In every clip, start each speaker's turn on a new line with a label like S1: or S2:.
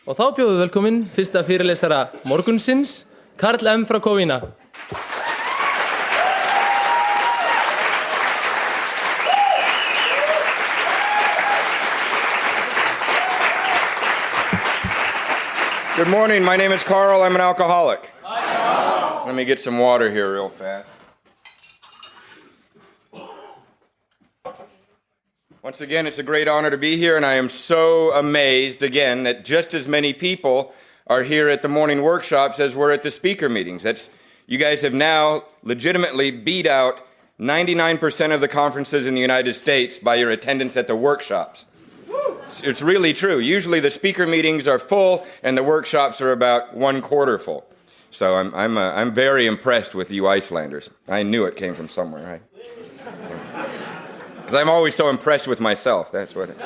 S1: Og þá bjóðum við velkomin fyrsta fyrirlesara morgunsins, Karl M. frá Kóvína.
S2: Good morning, my name is Karl, I'm an alcoholic. Hi, Karl. Let me get some water here real fast. Once again, it's a great honor to be here, and I am so amazed again that just as many people are here at the morning workshops as were at the speaker meetings. You guys have now legitimately beat out 99% of the conferences in the United States by your attendance at the workshops. It's really true. Usually the speaker meetings are full and the workshops are about 1/4 full. So I'm very impressed with you Icelanders. I knew it came from somewhere, right? Because I'm always so impressed with myself. That's what it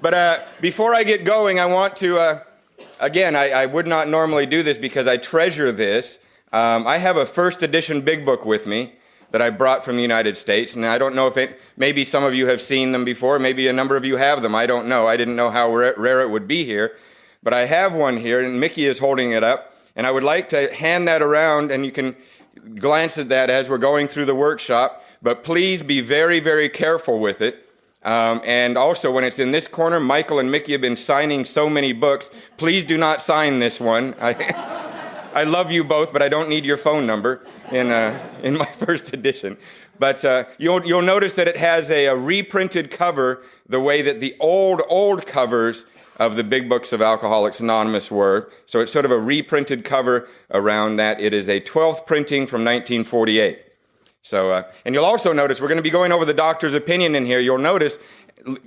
S2: But before I get going, I want to, again, I would not normally do this because I treasure this. I have a first edition big book with me that I brought from the United States, and I don't know if maybe some of you have seen them before, maybe a number of you have them, I don't know. I didn't know how rare it would be here, but I have one here, and Mickey is holding it up, and I would like to hand that around, and you can glance at that as we're going through the workshop, but please be very, very careful with it. And also, when it's in this corner, Michael and Mickey have been signing so many books. Please do not sign this one. I love you both, but I don't need your phone number in my first edition. But you'll notice that it has a reprinted cover the way that the old covers of the big books of Alcoholics Anonymous were. So it's sort of a reprinted cover around that. It is a 12th printing from 1948. So, and you'll also notice, we're going to be going over the doctor's opinion in here. You'll notice,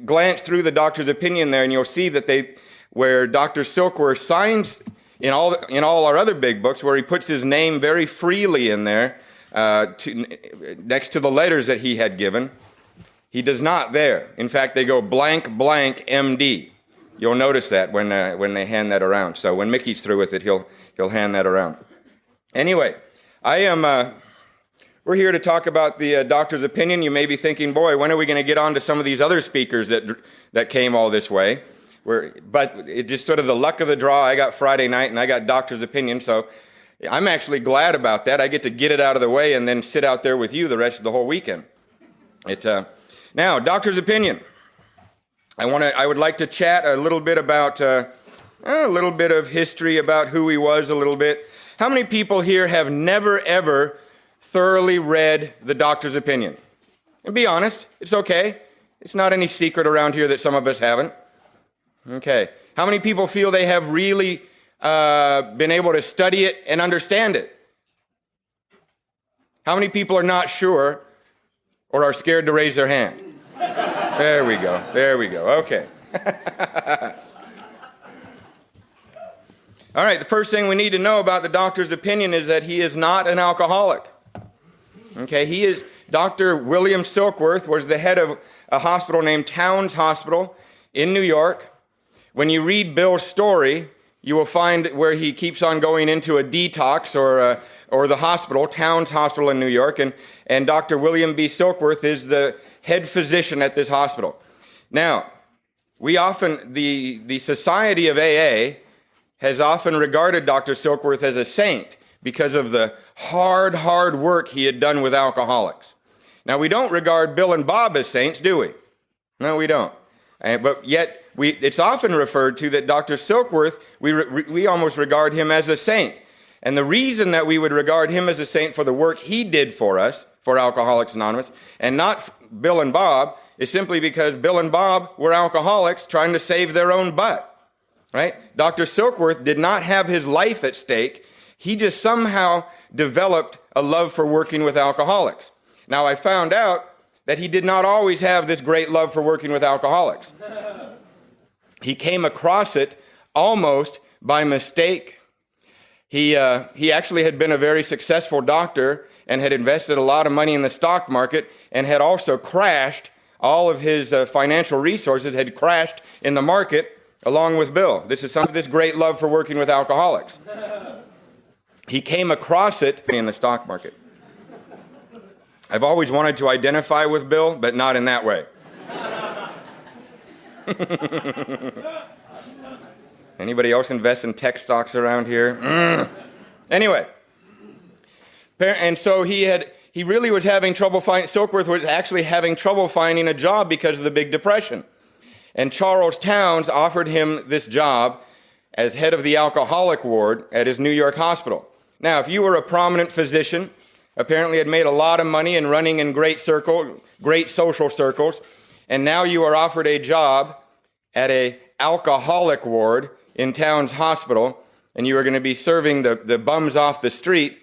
S2: glance through the doctor's opinion there, and you'll see that where Dr. Silkworth signs in all our other big books, where he puts his name very freely in there, next to the letters that he had given, he does not there. In fact, they go blank, blank, MD. You'll notice that when they hand that around. So when Mickey's through with it, he'll hand that around. Anyway, we're here to talk about the doctor's opinion. You may be thinking, boy, when are we going to get on to some of these other speakers that came all this way? But it's just sort of the luck of the draw. I got Friday night and I got doctor's opinion, so I'm actually glad about that. I get to get it out of the way and then sit out there with you the rest of the whole weekend. Now, doctor's opinion. I would like to chat a little bit about a little bit of history about who he was a little bit. How many people here have never ever thoroughly read the doctor's opinion? And be honest, it's okay. It's not any secret around here that some of us haven't. Okay. How many people feel they have really been able to study it and understand it? How many people are not sure or are scared to raise their hand? There we go. There we go. Okay. All right. The first thing we need to know about the doctor's opinion is that he is not an alcoholic. Okay. Dr. William Silkworth was the head of a hospital named Towns Hospital in New York. When you read Bill's story, you will find where he keeps on going into a detox or the hospital, Towns Hospital in New York, and Dr. William B. Silkworth is the head physician at this hospital. Now, the Society of AA has often regarded Dr. Silkworth as a saint because of the hard work he had done with alcoholics. Now, we don't regard Bill and Bob as saints, do we? No, we don't. But yet, it's often referred to that Dr. Silkworth, we almost regard him as a saint. And the reason that we would regard him as a saint for the work he did for us, for Alcoholics Anonymous, and not Bill and Bob, is simply because Bill and Bob were alcoholics trying to save their own butt. Right? Dr. Silkworth did not have his life at stake. He just somehow developed a love for working with alcoholics. Now, I found out that he did not always have this great love for working with alcoholics. He came across it almost by mistake. He actually had been a very successful doctor and had invested a lot of money in the stock market and had also crashed. All of his financial resources had crashed in the market along with Bill. This is some of this great love for working with alcoholics. He came across it in the stock market. I've always wanted to identify with Bill, but not in that way. Anybody else invest in tech stocks around here? Anyway, and so he really was having trouble finding, Silkworth was actually having trouble finding a job because of the Big Depression. And Charles Towns offered him this job as head of the alcoholic ward at his New York hospital. Now, if you were a prominent physician, apparently had made a lot of money and running in great social circles, and now you are offered a job at a alcoholic ward in Towns Hospital, and you are going to be serving the bums off the street,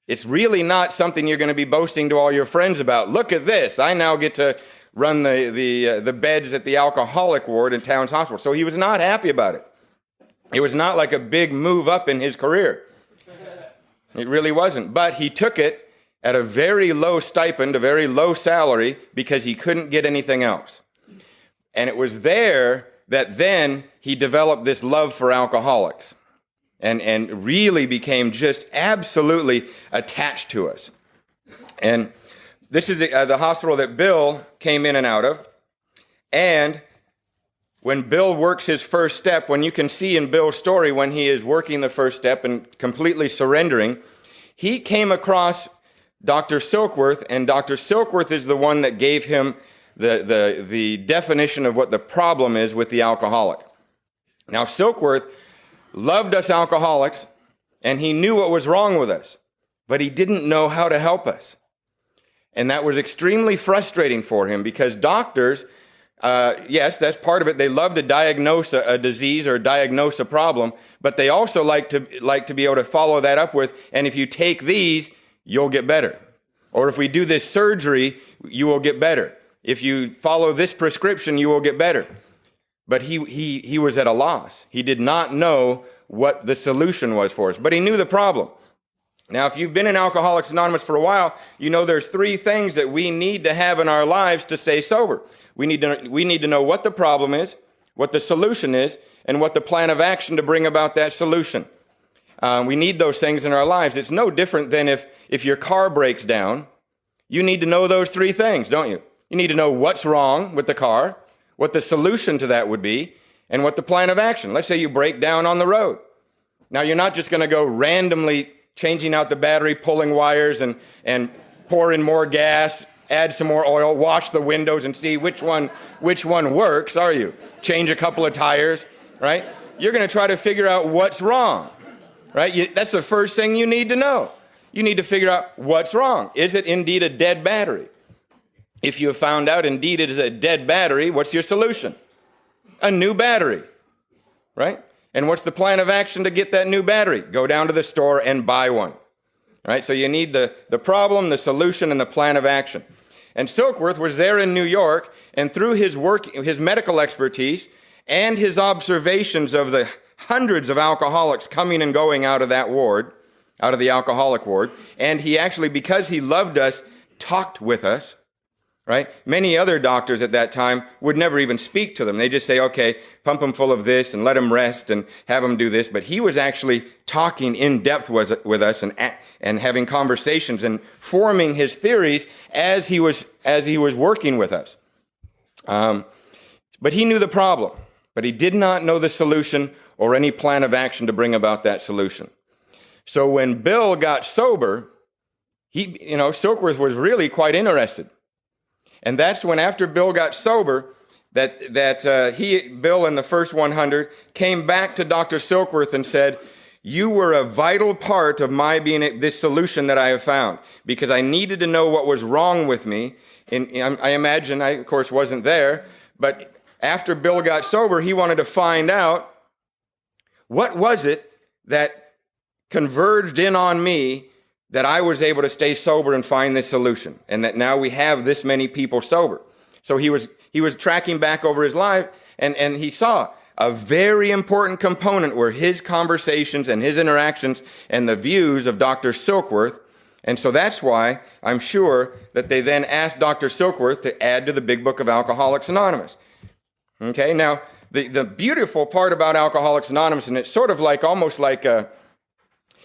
S2: it's really not something you're going to be boasting to all your friends about. Look at this. I now get to run the beds at the alcoholic ward in Towns Hospital. So he was not happy about it. It was not like a big move up in his career. It really wasn't. But he took it at a very low stipend, a very low salary, because he couldn't get anything else. And it was there that then he developed this love for alcoholics and really became just absolutely attached to us. And this is the hospital that Bill came in and out of. And when Bill works his first step, when you can see in Bill's story when he is working the first step and completely surrendering, he came across Dr. Silkworth, and Dr. Silkworth is the one that gave him the definition of what the problem is with the alcoholic. Now, Silkworth loved us alcoholics, and he knew what was wrong with us, but he didn't know how to help us. And that was extremely frustrating for him because doctors, yes, that's part of it. They love to diagnose a disease or diagnose a problem, but they also like to be able to follow that up with, and if you take these, you'll get better. Or if we do this surgery, you will get better. If you follow this prescription, you will get better. But he was at a loss. He did not know what the solution was for us, but he knew the problem. Now, if you've been in Alcoholics Anonymous for a while, you know there's three things that we need to have in our lives to stay sober. We need to know what the problem is, what the solution is, and what the plan of action to bring about that solution. We need those things in our lives. It's no different than if your car breaks down. You need to know those three things, don't you? You need to know what's wrong with the car, what the solution to that would be, and what the plan of action. Let's say you break down on the road. Now, you're not just going to go randomly changing out the battery, pulling wires, and pour in more gas, add some more oil, wash the windows, and see which one works, are you? Change a couple of tires, right? You're going to try to figure out what's wrong, right? That's the first thing you need to know. You need to figure out what's wrong. Is it indeed a dead battery? If you have found out indeed it is a dead battery, what's your solution? A new battery, right? And what's the plan of action to get that new battery? Go down to the store and buy one, right? So you need the problem, the solution, and the plan of action. And Silkworth was there in New York, and through his work, his medical expertise, and his observations of the hundreds of alcoholics coming and going out of that ward, out of the alcoholic ward, and he actually, because he loved us, talked with us, right? Many other doctors at that time would never even speak to them. They just say, okay, pump them full of this and let them rest and have them do this. But he was actually talking in depth with us and having conversations and forming his theories as he was working with us. But he knew the problem, but he did not know the solution or any plan of action to bring about that solution. So when Bill got sober, Silkworth was really quite interested. And that's when, after Bill got sober, Bill in the first 100 came back to Dr. Silkworth and said, you were a vital part of my being this solution that I have found, because I needed to know what was wrong with me. And I imagine, I of course wasn't there, but after Bill got sober, he wanted to find out what was it that converged in on me that I was able to stay sober and find this solution, and that now we have this many people sober. So he was tracking back over his life, and he saw a very important component were his conversations and his interactions and the views of Dr. Silkworth. And so that's why I'm sure that they then asked Dr. Silkworth to add to the Big Book of Alcoholics Anonymous. Okay, now the beautiful part about Alcoholics Anonymous, and it's sort of like almost like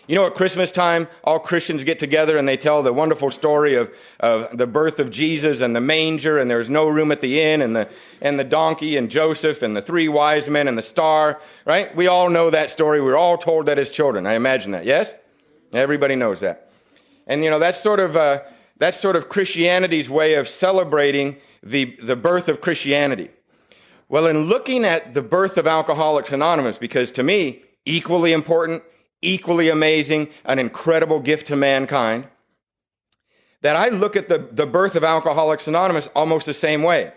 S2: You know, at Christmas time, all Christians get together and they tell the wonderful story of the birth of Jesus and the manger, and there's no room at the inn, and the donkey and Joseph and the 3 wise men and the star, right? We all know that story. We're all told that as children. I imagine that, yes? Everybody knows that. And, you know, that's sort of Christianity's way of celebrating the birth of Christianity. Well, in looking at the birth of Alcoholics Anonymous, because to me, equally important, equally amazing, an incredible gift to mankind, that I look at the birth of Alcoholics Anonymous almost the same way.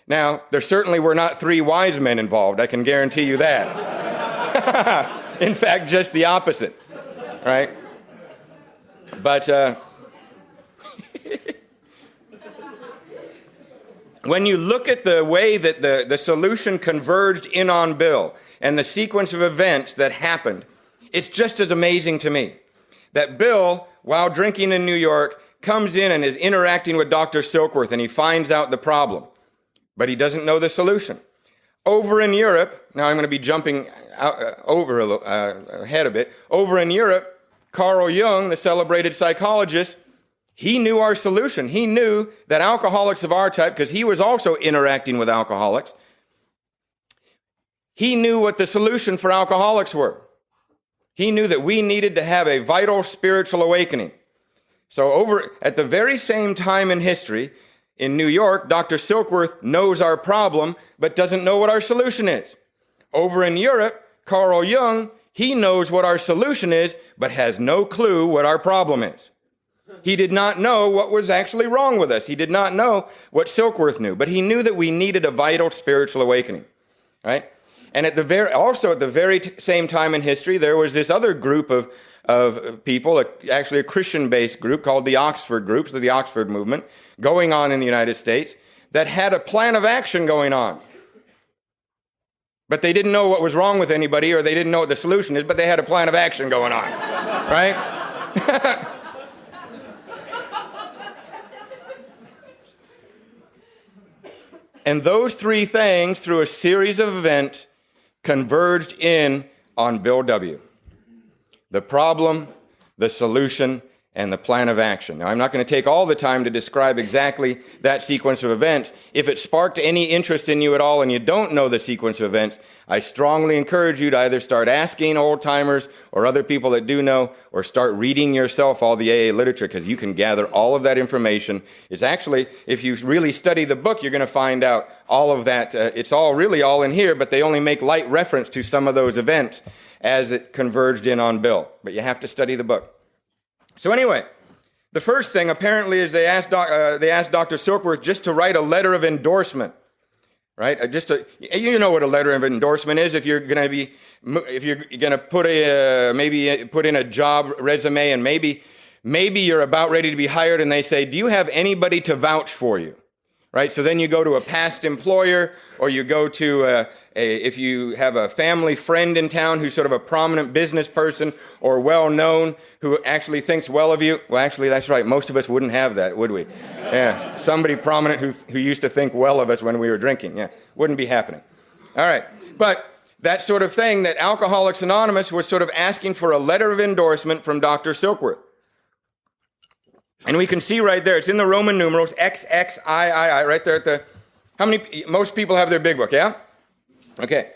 S2: Now, there certainly were not 3 wise men involved, I can guarantee you that. In fact, just the opposite, right? But when you look at the way that the solution converged in on Bill and the sequence of events that happened, it's just as amazing to me that Bill, while drinking in New York, comes in and is interacting with Dr. Silkworth, and he finds out the problem, but he doesn't know the solution. Over in Europe, now I'm going to be jumping ahead a bit. Over in Europe, Karl Jung, the celebrated psychologist, he knew our solution. He knew that alcoholics of our type, because he was also interacting with alcoholics, he knew what the solution for alcoholics were. He knew that we needed to have a vital spiritual awakening. So over at the very same time in history, in New York, Dr. Silkworth knows our problem, but doesn't know what our solution is. Over in Europe, Karl Jung, he knows what our solution is, but has no clue what our problem is. He did not know what was actually wrong with us. He did not know what Silkworth knew, but he knew that we needed a vital spiritual awakening, right? And at the very same time in history, there was this other group of people, actually a Christian-based group called the Oxford groups, the Oxford movement, going on in the United States, that had a plan of action going on. But they didn't know what was wrong with anybody, or they didn't know what the solution is, but they had a plan of action going on, right? And those 3 things, through a series of events, converged in on Bill W. The problem, the solution, and the plan of action. Now, I'm not going to take all the time to describe exactly that sequence of events. If it sparked any interest in you at all and you don't know the sequence of events, I strongly encourage you to either start asking old-timers or other people that do know, or start reading yourself all the AA literature, because you can gather all of that information. It's actually, if you really study the book, you're going to find out all of that. It's all in here, but they only make light reference to some of those events as it converged in on Bill. But you have to study the book. So anyway, the first thing apparently is they asked Dr. Silkworth just to write a letter of endorsement, right? You know what a letter of endorsement is. If you're going to put in a job resume, and maybe you're about ready to be hired, and they say, "Do you have anybody to vouch for you?" Right? So then you go to a past employer, or you go to if you have a family friend in town who's sort of a prominent business person or well-known who actually thinks well of you. Well, actually, that's right. Most of us wouldn't have that, would we? Yeah, somebody prominent who used to think well of us when we were drinking. Yeah, wouldn't be happening. All right. But that sort of thing, that Alcoholics Anonymous was sort of asking for a letter of endorsement from Dr. Silkworth. And we can see right there, it's in the Roman numerals, XXIII, right there at the, most people have their big book, yeah? Okay.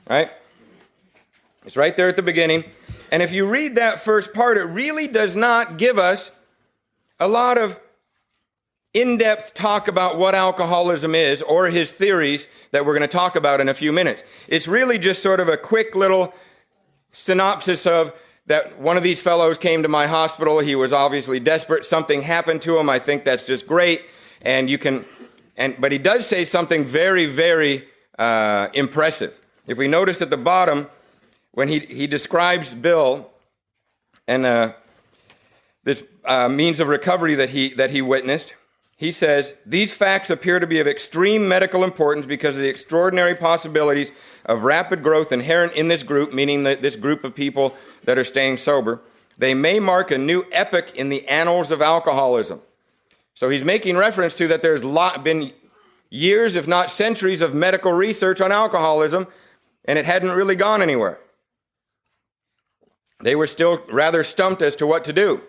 S2: All right? It's right there at the beginning. And if you read that first part, it really does not give us a lot of in-depth talk about what alcoholism is, or his theories that we're going to talk about in a few minutes. It's really just sort of a quick little synopsis of that one of these fellows came to my hospital. He was obviously desperate. Something happened to him. I think that's just great. But he does say something very, very impressive. If we notice at the bottom, when he describes Bill and this means of recovery that he witnessed, he says, "These facts appear to be of extreme medical importance because of the extraordinary possibilities of rapid growth inherent in this group," meaning that this group of people that are staying sober. "They may mark a new epoch in the annals of alcoholism." So he's making reference to that there's been years, if not centuries, of medical research on alcoholism, and it hadn't really gone anywhere. they were still rather stumped as to what to do.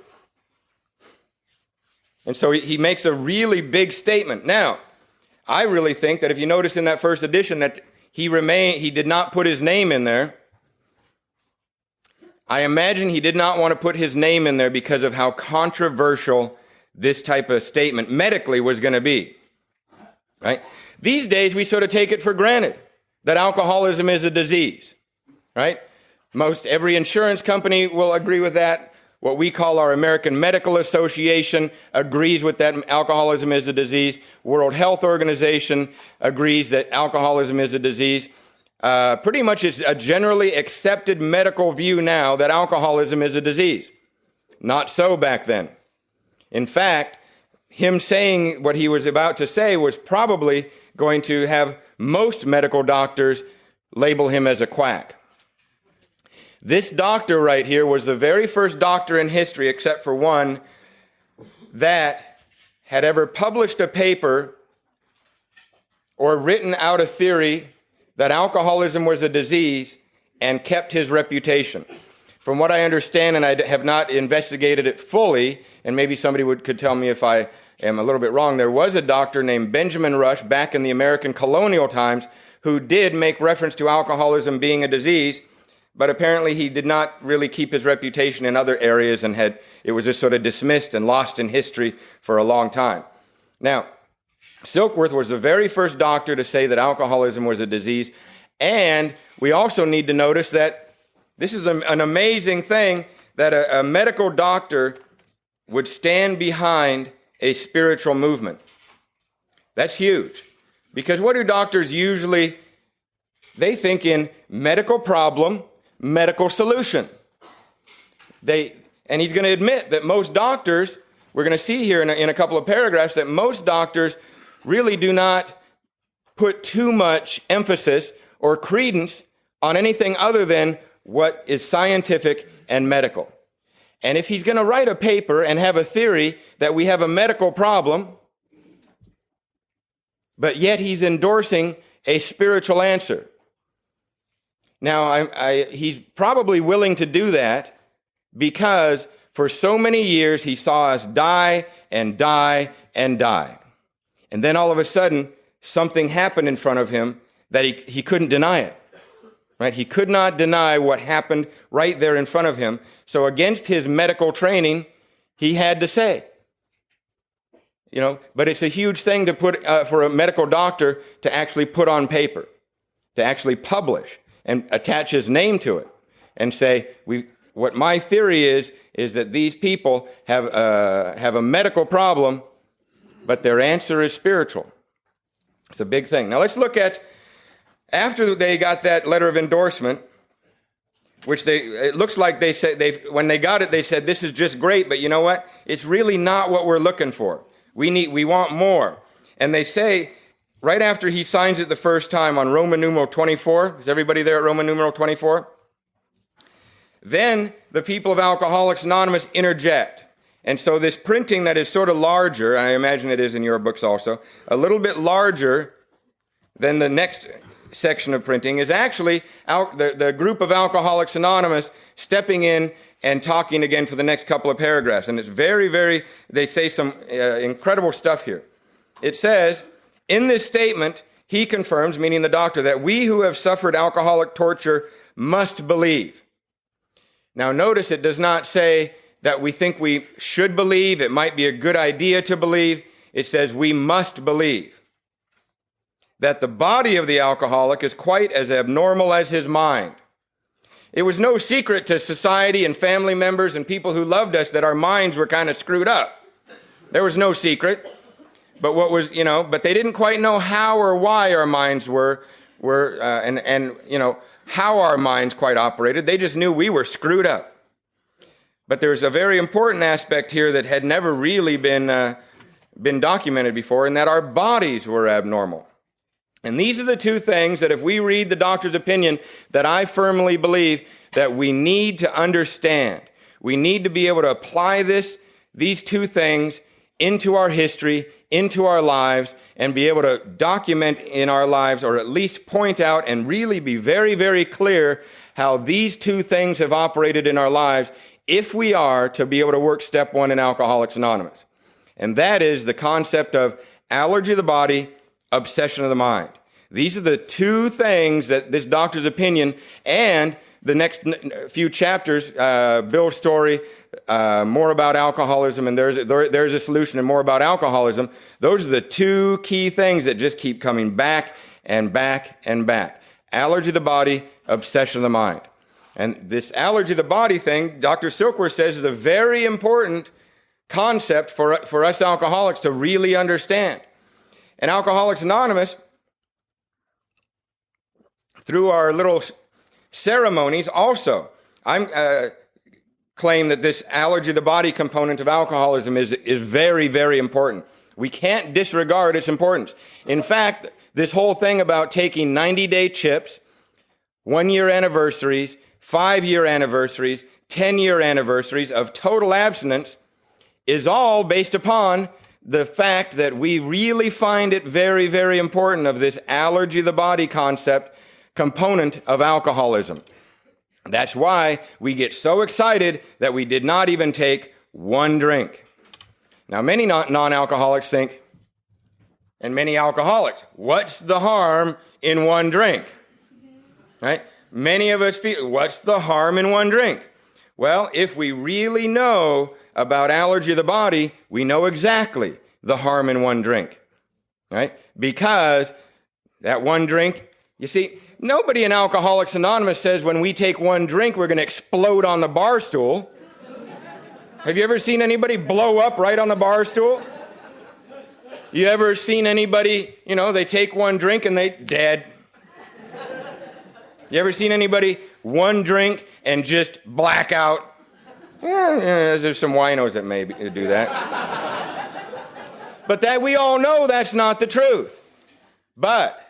S2: And so he makes a really big statement. Now, I really think that if you notice in that first edition that he did not put his name in there. I imagine he did not want to put his name in there because of how controversial this type of statement medically was going to be. Right? These days, we sort of take it for granted that alcoholism is a disease. Right? Most every insurance company will agree with that. What we call our American Medical Association agrees with that alcoholism is a disease. World Health Organization agrees that alcoholism is a disease. Pretty much it's a generally accepted medical view now that alcoholism is a disease. Not so back then. In fact, him saying what he was about to say was probably going to have most medical doctors label him as a quack. This doctor right here was the very first doctor in history, except for one, that had ever published a paper or written out a theory that alcoholism was a disease and kept his reputation. From what I understand, and I have not investigated it fully, and maybe somebody could tell me if I am a little bit wrong, there was a doctor named Benjamin Rush back in the American colonial times who did make reference to alcoholism being a disease, but apparently he did not really keep his reputation in other areas and it was just sort of dismissed and lost in history for a long time. Now, Silkworth was the very first doctor to say that alcoholism was a disease, and we also need to notice that this is an amazing thing that a medical doctor would stand behind a spiritual movement. That's huge, because what do doctors usually, they think in medical problem, medical solution. And he's going to admit that most doctors, we're going to see here in a couple of paragraphs, that most doctors really do not put too much emphasis or credence on anything other than what is scientific and medical. And if he's going to write a paper and have a theory that we have a medical problem, but yet he's endorsing a spiritual answer. Now, he's probably willing to do that because for so many years he saw us die and die and die. And then all of a sudden, something happened in front of him that he couldn't deny it. Right? He could not deny what happened right there in front of him. So against his medical training, he had to say. But it's a huge thing to put for a medical doctor to actually put on paper, to actually publish and attach his name to it and say, what my theory is that these people have a medical problem, but their answer is spiritual. It's a big thing. Now let's look at, after they got that letter of endorsement, which it looks like they said, when they got it, they said, this is just great, but you know what? It's really not what we're looking for. We want more. And they say, right after he signs it the first time on Roman numeral 24, is everybody there at Roman numeral 24? Then the people of Alcoholics Anonymous interject. And so this printing that is sort of larger, I imagine it is in your books also, a little bit larger than the next section of printing is actually the group of Alcoholics Anonymous stepping in and talking again for the next couple of paragraphs. And it's they say some incredible stuff here. It says, in this statement, he confirms, meaning the doctor, that we who have suffered alcoholic torture must believe. Now notice it does not say that we think we should believe, it might be a good idea to believe. It says we must believe that the body of the alcoholic is quite as abnormal as his mind. It was no secret to society and family members and people who loved us that our minds were kind of screwed up. There was no secret. But but they didn't quite know how or why our minds were how our minds quite operated. They just knew we were screwed up. But there's a very important aspect here that had never really been documented before, and that our bodies were abnormal. And these are the two things that if we read the doctor's opinion, that I firmly believe that we need to understand. We need to be able to apply these two things into our history, into our lives, and be able to document in our lives, or at least point out and really be very, very clear how these two things have operated in our lives if we are to be able to work step one in Alcoholics Anonymous. And that is the concept of allergy of the body, obsession of the mind. These are the two things that this doctor's opinion and the next few chapters, Bill's story, more about alcoholism, and there's a solution, and more about alcoholism. Those are the two key things that just keep coming back and back and back. Allergy of the body, obsession of the mind. And this allergy of the body thing, Dr. Silkworth says, is a very important concept for us alcoholics to really understand. And Alcoholics Anonymous, through our little ceremonies also, I claim that this allergy of the body component of alcoholism is very, very important. We can't disregard its importance. In fact, this whole thing about taking 90-day chips, 1-year anniversaries, 5-year anniversaries, 10-year anniversaries of total abstinence is all based upon the fact that we really find it very, very important of this allergy of the body concept component of alcoholism. That's why we get so excited that we did not even take one drink. Now, many non-alcoholics think, and many alcoholics, what's the harm in one drink? Right? Many of us feel, what's the harm in one drink? Well, if we really know about allergy of the body, we know exactly the harm in one drink. Right? Because that one drink, you see, nobody in Alcoholics Anonymous says when we take one drink, we're going to explode on the bar stool. Have you ever seen anybody blow up right on the bar stool? You ever seen anybody, they take one drink and they dead? You ever seen anybody one drink and just black out? Yeah, there's some winos that may do that. But that we all know that's not the truth. But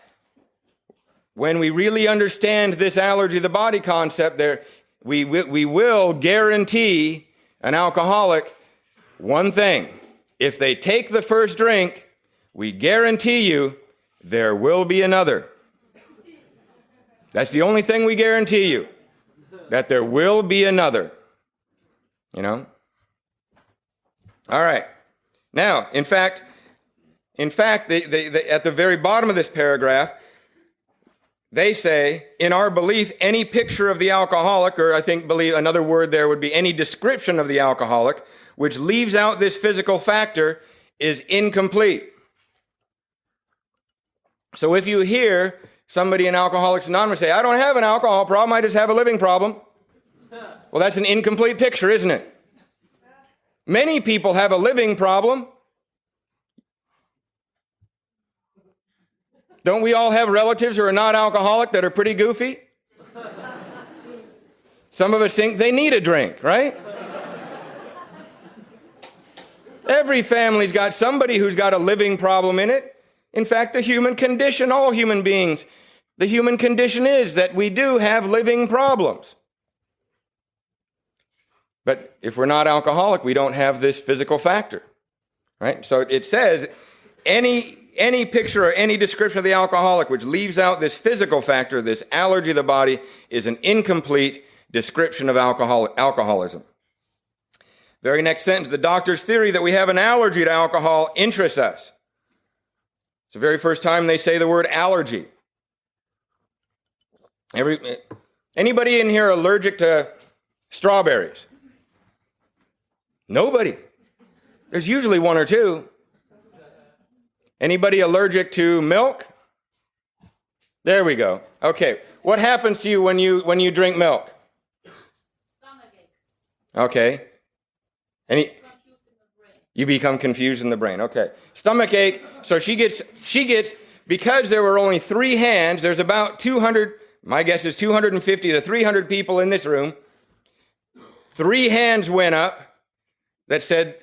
S2: when we really understand this allergy of the body concept, we will guarantee an alcoholic one thing. If they take the first drink, we guarantee you there will be another. That's the only thing we guarantee you, that there will be another. All right. Now, in fact, they, at the very bottom of this paragraph, they say, in our belief, any picture of the alcoholic, or another word there would be any description of the alcoholic, which leaves out this physical factor, is incomplete. So if you hear somebody in Alcoholics Anonymous say, I don't have an alcohol problem, I just have a living problem. Well, that's an incomplete picture, isn't it? Many people have a living problem. Don't we all have relatives who are not alcoholic that are pretty goofy? Some of us think they need a drink, right? Every family's got somebody who's got a living problem in it. In fact, the human condition, all human beings, the human condition is that we do have living problems. But if we're not alcoholic, we don't have this physical factor, right? So it says any picture or any description of the alcoholic which leaves out this physical factor, this allergy of the body, is an incomplete description of alcoholism. Very next sentence, the doctor's theory that we have an allergy to alcohol interests us. It's the very first time they say the word allergy. Anybody in here allergic to strawberries? Nobody. There's usually one or two. Anybody allergic to milk? There we go. Okay. What happens to you when you drink milk?
S3: Stomachache.
S2: Okay. You become confused in the brain. Okay. Stomachache. So she gets, because there were only 3 hands, there's about 200, my guess is 250 to 300 people in this room. 3 hands went up that said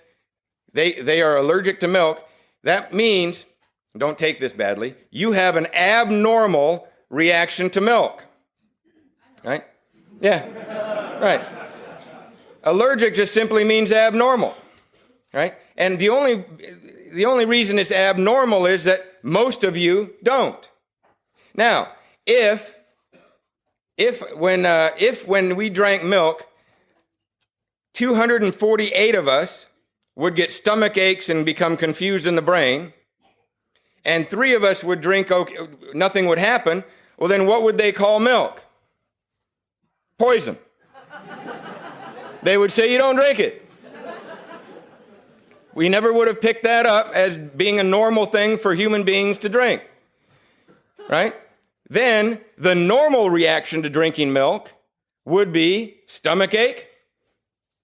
S2: they are allergic to milk. That means, don't take this badly, you have an abnormal reaction to milk. Right? Yeah. Right. Allergic just simply means abnormal. right? And the only reason it's abnormal is that most of you don't. Now, if when we drank milk, 248 of us would get stomach aches and become confused in the brain, and 3 of us would drink, nothing would happen, well then what would they call milk? Poison. They would say you don't drink it. We never would have picked that up as being a normal thing for human beings to drink, right? Then the normal reaction to drinking milk would be stomach ache,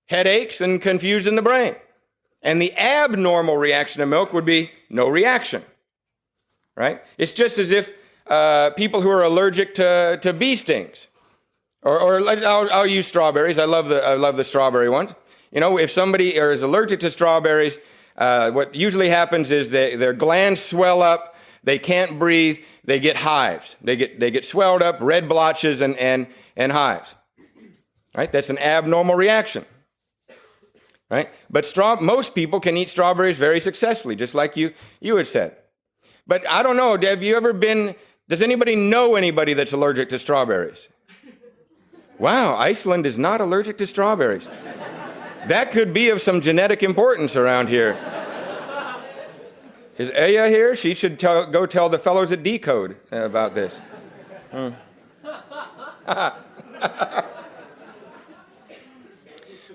S2: headaches, and confusion in the brain. And the abnormal reaction to milk would be no reaction, right? It's just as if people who are allergic to bee stings, or I'll use strawberries. I love the strawberry ones. You know, if somebody is allergic to strawberries, what usually happens is their glands swell up, they can't breathe, they get hives. They get swelled up, red blotches, and hives. Right? That's an abnormal reaction. Right? But most people can eat strawberries very successfully, just like you had said. But I don't know, does anybody know anybody that's allergic to strawberries? Wow, Iceland is not allergic to strawberries. That could be of some genetic importance around here. Is Aya here? She should go tell the fellows at Decode about this.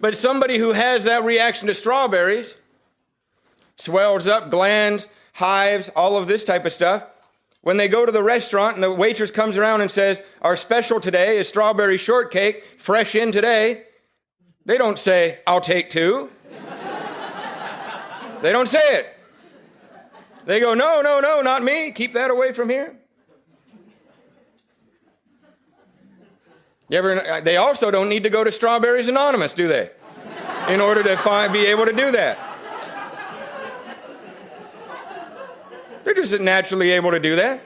S2: But somebody who has that reaction to strawberries, swells up, glands, hives, all of this type of stuff, when they go to the restaurant and the waitress comes around and says, our special today is strawberry shortcake, fresh in today, they don't say, I'll take 2. They don't say it. They go, no, not me. Keep that away from here. They also don't need to go to Strawberries Anonymous, do they? In order to be able to do that. They're just naturally able to do that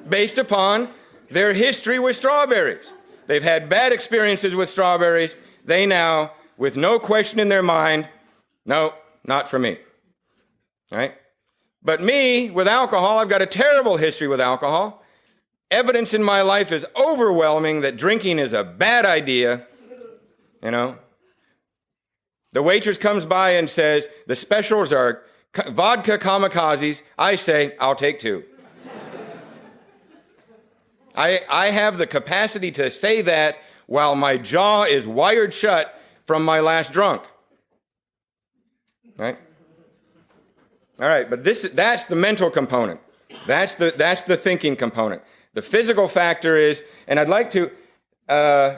S2: based upon their history with strawberries. They've had bad experiences with strawberries. They now, with no question in their mind, no, not for me. All right? But me, with alcohol, I've got a terrible history with alcohol. Evidence in my life is overwhelming that drinking is a bad idea. You know? The waitress comes by and says, the specials are vodka kamikazes. I say, I'll take 2. I have the capacity to say that while my jaw is wired shut from my last drunk. Right? All right, but that's the mental component. That's the thinking component. The physical factor is, and I'd like to,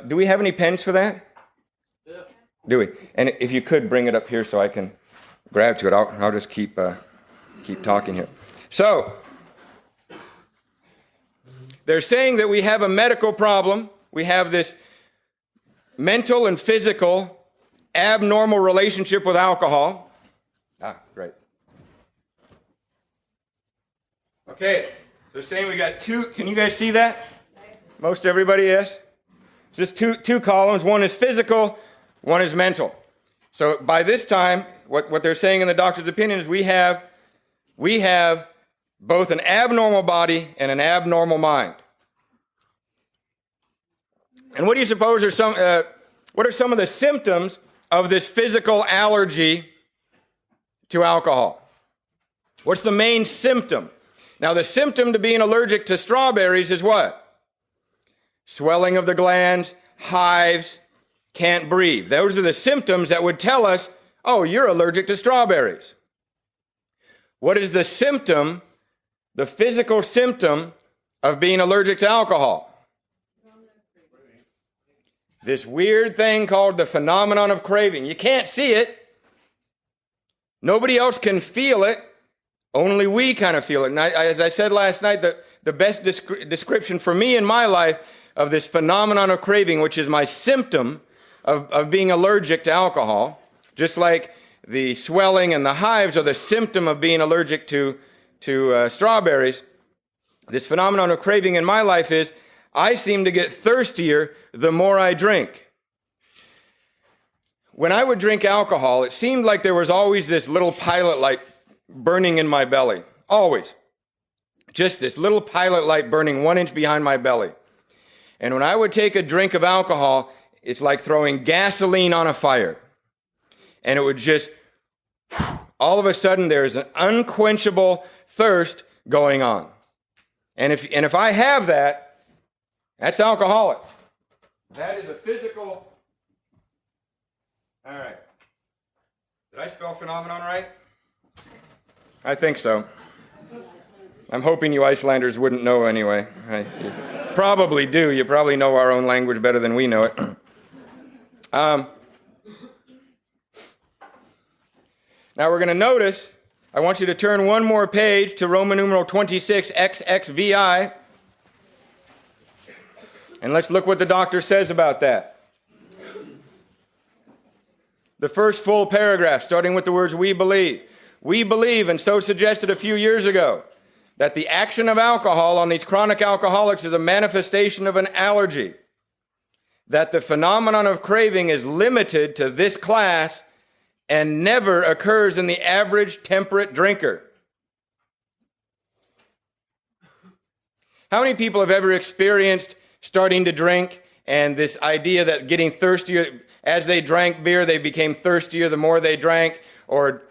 S2: do we have any pens for that? Yeah. Do we? And if you could bring it up here so I can grab to it, I'll just keep talking here. So, they're saying that we have a medical problem. We have this mental and physical abnormal relationship with alcohol. Great. Okay, they're saying we got 2. Can you guys see that? Most everybody, yes? Just two columns. One is physical, one is mental. So by this time, what they're saying in the doctor's opinion is we have both an abnormal body and an abnormal mind. And what do you suppose are what are some of the symptoms of this physical allergy to alcohol? What's the main symptom? Now, the symptom to being allergic to strawberries is what? Swelling of the glands, hives, can't breathe. Those are the symptoms that would tell us, oh, you're allergic to strawberries. What is the symptom, the physical symptom of being allergic to alcohol? This weird thing called the phenomenon of craving. You can't see it. Nobody else can feel it. Only we kind of feel it. And as I said last night, the best description for me in my life of this phenomenon of craving, which is my symptom of being allergic to alcohol, just like the swelling and the hives are the symptom of being allergic to strawberries, this phenomenon of craving in my life is I seem to get thirstier the more I drink. when I would drink alcohol, it seemed like there was always this little pilot light burning in my belly. Always. Just this little pilot light burning 1 inch behind my belly. And when I would take a drink of alcohol, it's like throwing gasoline on a fire. And it would just, all of a sudden, there's an unquenchable thirst going on. And if I have that, that's alcoholic. That is a physical. All right. Did I spell phenomenon right? I think so. I'm hoping you Icelanders wouldn't know anyway. You probably do. You probably know our own language better than we know it. Now we're going to notice, I want you to turn one more page to Roman numeral 26, XXVI. And let's look what the doctor says about that. The first full paragraph, starting with the words, we believe. We believe, and so suggested a few years ago, that the action of alcohol on these chronic alcoholics is a manifestation of an allergy. That the phenomenon of craving is limited to this class and never occurs in the average temperate drinker. How many people have ever experienced starting to drink and this idea that getting thirstier, as they drank beer, they became thirstier the more they drank, or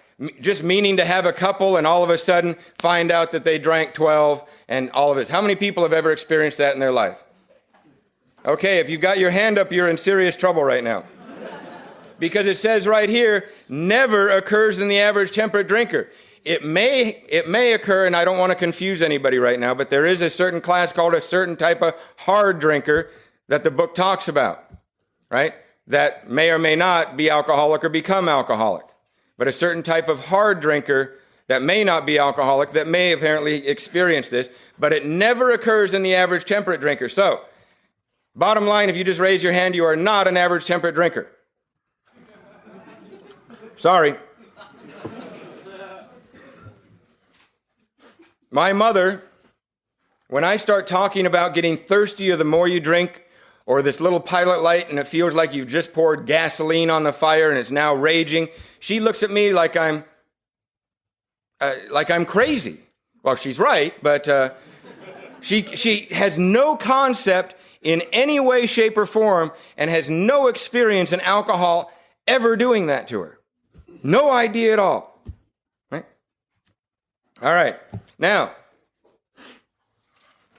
S2: just meaning to have a couple and all of a sudden find out that they drank 12 and all of it? How many people have ever experienced that in their life? Okay, if you've got your hand up, you're in serious trouble right now. Because it says right here, never occurs in the average temperate drinker. It may occur, and I don't want to confuse anybody right now, but there is a certain class called a certain type of hard drinker that the book talks about, right? That may or may not be alcoholic or become alcoholic. But a certain type of hard drinker that may not be alcoholic, that may apparently experience this, but it never occurs in the average temperate drinker. So, bottom line, if you just raise your hand, you are not an average temperate drinker. Sorry. My mother, when I start talking about getting thirstier the more you drink, or this little pilot light and it feels like you've just poured gasoline on the fire and it's now raging, she looks at me like I'm crazy. Well, she's right, but she has no concept in any way, shape, or form and has no experience in alcohol ever doing that to her. No idea at all. Right? All right. Now,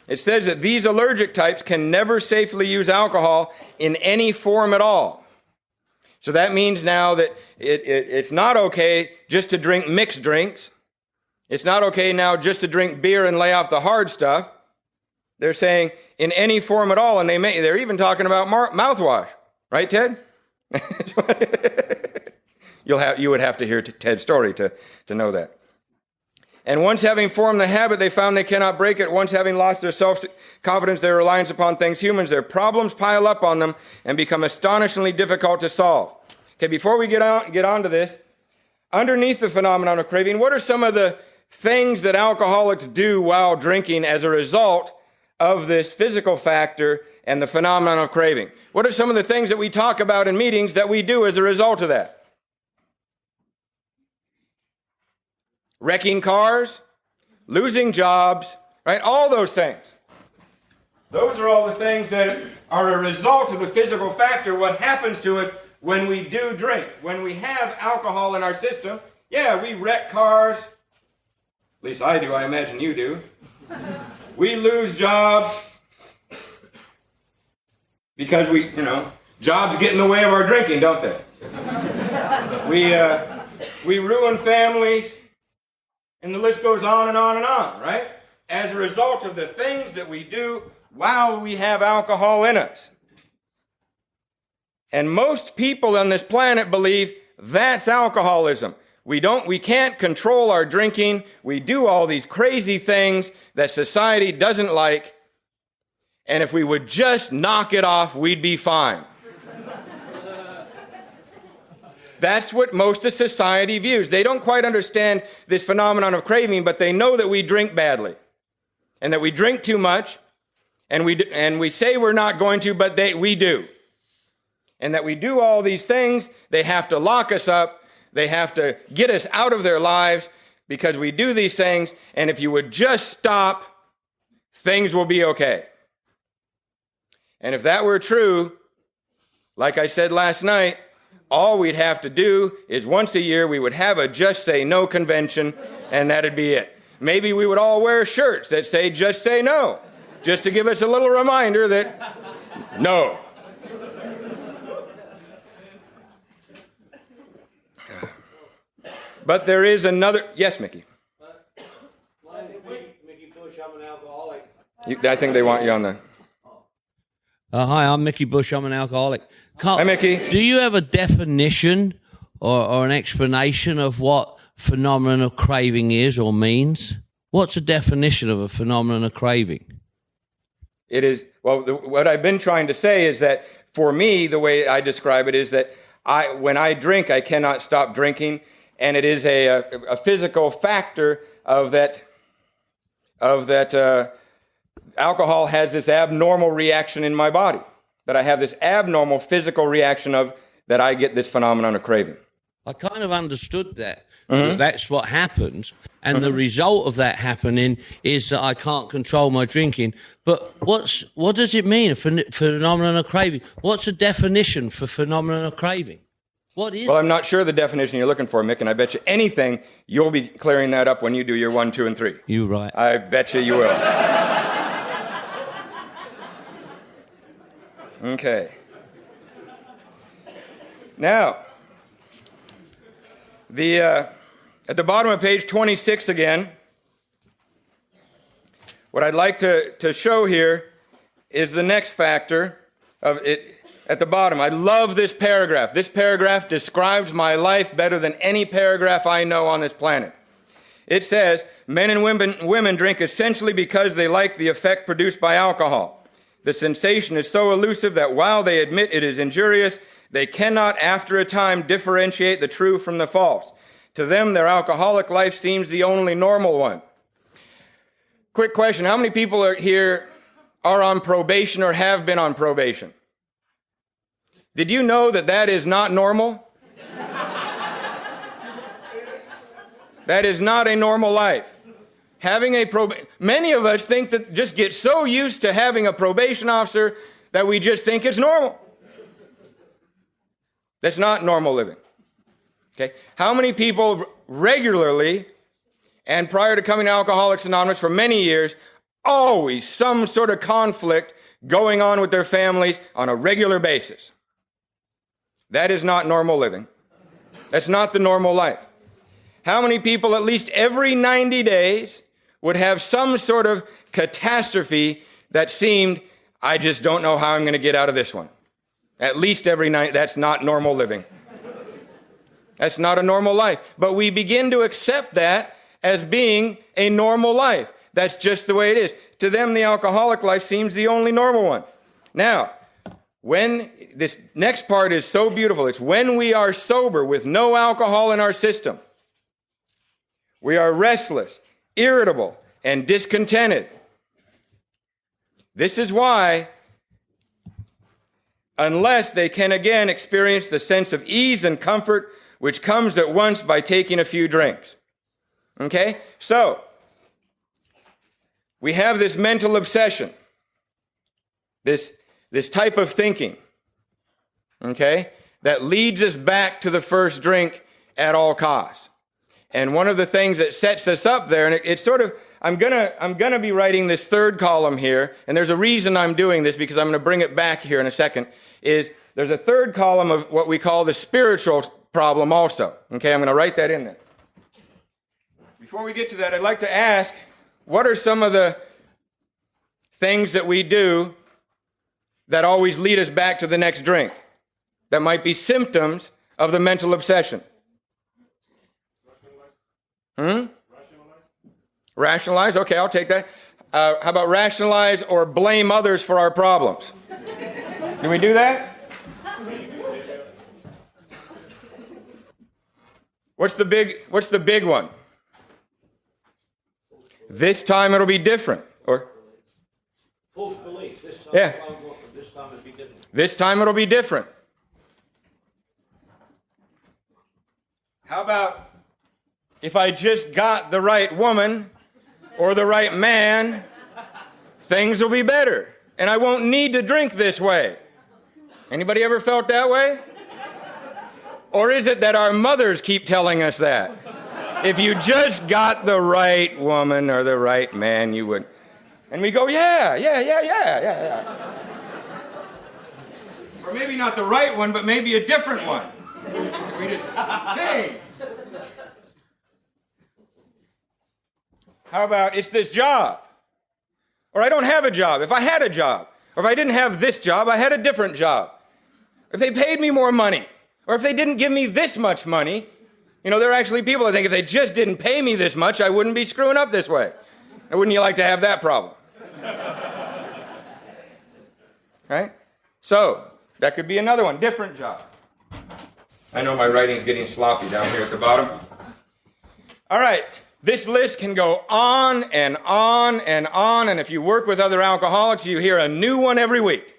S2: it says that these allergic types can never safely use alcohol in any form at all. So that means now that it's not okay just to drink mixed drinks. It's not okay now just to drink beer and lay off the hard stuff. They're saying in any form at all, and they're even talking about mouthwash. Right, Ted? You would have to hear Ted's story to know that. And once having formed the habit, they found they cannot break it. Once having lost their self-confidence, their reliance upon things humans, their problems pile up on them and become astonishingly difficult to solve. Okay, before we get on to this, underneath the phenomenon of craving, what are some of the things that alcoholics do while drinking as a result of this physical factor and the phenomenon of craving? What are some of the things that we talk about in meetings that we do as a result of that? Wrecking cars, losing jobs, right? All those things. Those are all the things that are a result of the physical factor, what happens to us when we do drink. When we have alcohol in our system, yeah, we wreck cars. At least I do, I imagine you do. We lose jobs because jobs get in the way of our drinking, don't they? We ruin families. And the list goes on and on and on, right? As a result of the things that we do while we have alcohol in us. And most people on this planet believe that's alcoholism. We can't control our drinking. We do all these crazy things that society doesn't like. And if we would just knock it off, we'd be fine. That's what most of society views. They don't quite understand this phenomenon of craving, but they know that we drink badly and that we drink too much, and we say we're not going to, but we do. and that we do all these things. They have to lock us up. They have to get us out of their lives because we do these things, and if you would just stop, things will be okay. And if that were true, like I said last night, all we'd have to do is once a year we would have a Just Say No convention, and that'd be it. Maybe we would all wear shirts that say Just Say No, just to give us a little reminder that no. But there is another. Yes, Mickey.
S4: Mickey Bush, I'm an alcoholic.
S2: I think they want you on the.
S4: Hi, I'm Mickey Bush. I'm an alcoholic. Karl,
S2: Hi, Mickey.
S4: Do you have a definition or an explanation of what phenomenon of craving is or means? What's a definition of a phenomenon of craving?
S2: It is, well, what I've been trying to say is that for me, the way I describe it is that when I drink, I cannot stop drinking, and it is a physical factor of that alcohol has this abnormal reaction in my body, that I have this abnormal physical reaction of that I get this phenomenon of craving.
S4: I kind of understood that. That's what happens. And the result of that happening is that I can't control my drinking. But what does it mean, a phenomenon of craving? What's a definition for phenomenon of craving? What is
S2: Well, I'm not sure the definition you're looking for, Mick, and I bet you anything you'll be clearing that up when you do your 1, 2, and 3.
S4: You're right.
S2: I bet you will. Okay. Now, at the bottom of page 26 again, what I'd like to show here is the next factor of it at the bottom. I love this paragraph. This paragraph describes my life better than any paragraph I know on this planet. It says, men and women drink essentially because they like the effect produced by alcohol. The sensation is so elusive that while they admit it is injurious, they cannot, after a time, differentiate the true from the false. To them, their alcoholic life seems the only normal one. Quick question, how many people here are on probation or have been on probation? Did you know that that is not normal? That is not a normal life. Many of us think that just get so used to having a probation officer that we just think it's normal. That's not normal living. Okay? How many people regularly, and prior to coming to Alcoholics Anonymous for many years, always some sort of conflict going on with their families on a regular basis? That is not normal living. That's not the normal life. How many people at least every 90 days would have some sort of catastrophe that seemed, I just don't know how I'm going to get out of this one? At least every night. That's not normal living. That's not a normal life. But we begin to accept that as being a normal life. That's just the way it is. To them, the alcoholic life seems the only normal one. Now, when this next part is so beautiful, it's when we are sober with no alcohol in our system. We are restless, irritable, and discontented. This is why, unless they can again experience the sense of ease and comfort which comes at once by taking a few drinks. Okay? So, we have this mental obsession, this type of thinking, okay, that leads us back to the first drink at all costs. And one of the things that sets us up there, and it's sort of, I'm gonna be writing this third column here, and there's a reason I'm doing this because I'm gonna bring it back here in a second, is there's a third column of what we call the spiritual problem also. Okay, I'm gonna write that in there. Before we get to that, I'd like to ask, what are some of the things that we do that always lead us back to the next drink? That might be symptoms of the mental obsession. Rationalize? Okay, I'll take that. How about rationalize or blame others for our problems? Do we do that? What's the big one? This time it'll be different. Or
S4: false belief. This time
S2: yeah.
S4: this time it'll be different.
S2: This time it'll be different. How about if I just got the right woman or the right man, things will be better, and I won't need to drink this way? Anybody ever felt that way? Or is it that our mothers keep telling us that? If you just got the right woman or the right man, you would. And we go, yeah. Or maybe not the right one, but maybe a different one. We just change. How about it's this job? Or I don't have a job. If I had a job, or if I didn't have this job, I had a different job. If they paid me more money, or if they didn't give me this much money, there are actually people that think if they just didn't pay me this much, I wouldn't be screwing up this way. And wouldn't you like to have that problem? Right? So, that could be another one, different job. I know my writing's getting sloppy down here at the bottom. All right, this list can go on and on and on, and if you work with other alcoholics, you hear a new one every week,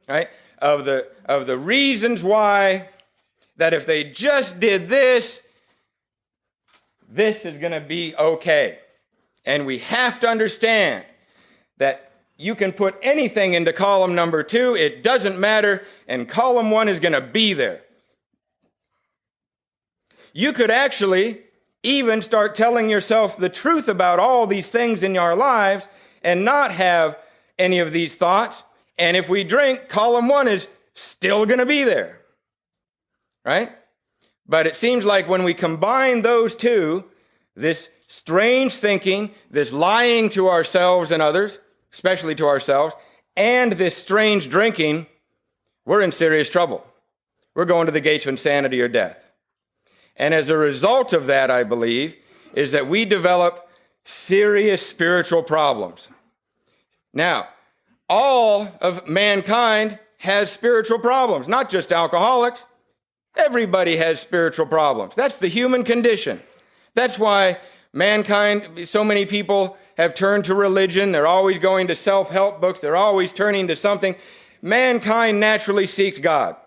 S2: right? Of the reasons why that if they just did this, this is going to be okay. And we have to understand that you can put anything into column number 2, it doesn't matter, and column 1 is going to be there. You could actually even start telling yourself the truth about all these things in your lives and not have any of these thoughts. And if we drink, column 1 is still going to be there. Right? But it seems like when we combine those two, this strange thinking, this lying to ourselves and others, especially to ourselves, and this strange drinking, we're in serious trouble. We're going to the gates of insanity or death. And as a result of that, I believe, is that we develop serious spiritual problems. Now, all of mankind has spiritual problems, not just alcoholics. Everybody has spiritual problems. That's the human condition. That's why mankind, so many people have turned to religion. They're always going to self-help books. They're always turning to something. Mankind naturally seeks God.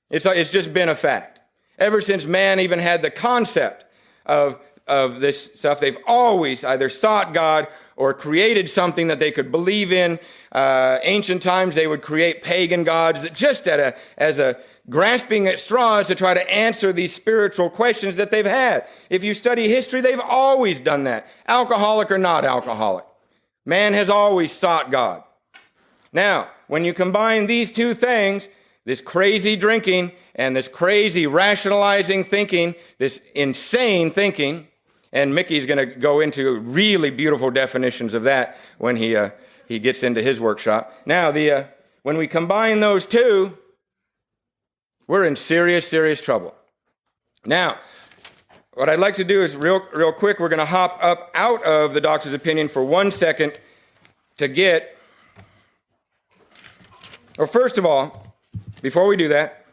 S2: It's just been a fact. Ever since man even had the concept of this stuff, they've always either sought God or created something that they could believe in. Ancient times, they would create pagan gods that just as a grasping at straws to try to answer these spiritual questions that they've had. If you study history, they've always done that, alcoholic or not alcoholic. Man has always sought God. Now, when you combine these two things, this crazy drinking and this crazy rationalizing thinking, this insane thinking, and Mickey's going to go into really beautiful definitions of that when he gets into his workshop. Now, when we combine those two, we're in serious, serious trouble. Now, what I'd like to do is real quick, we're going to hop up out of the doctor's opinion for 1 second to get, or first of all, before we do that,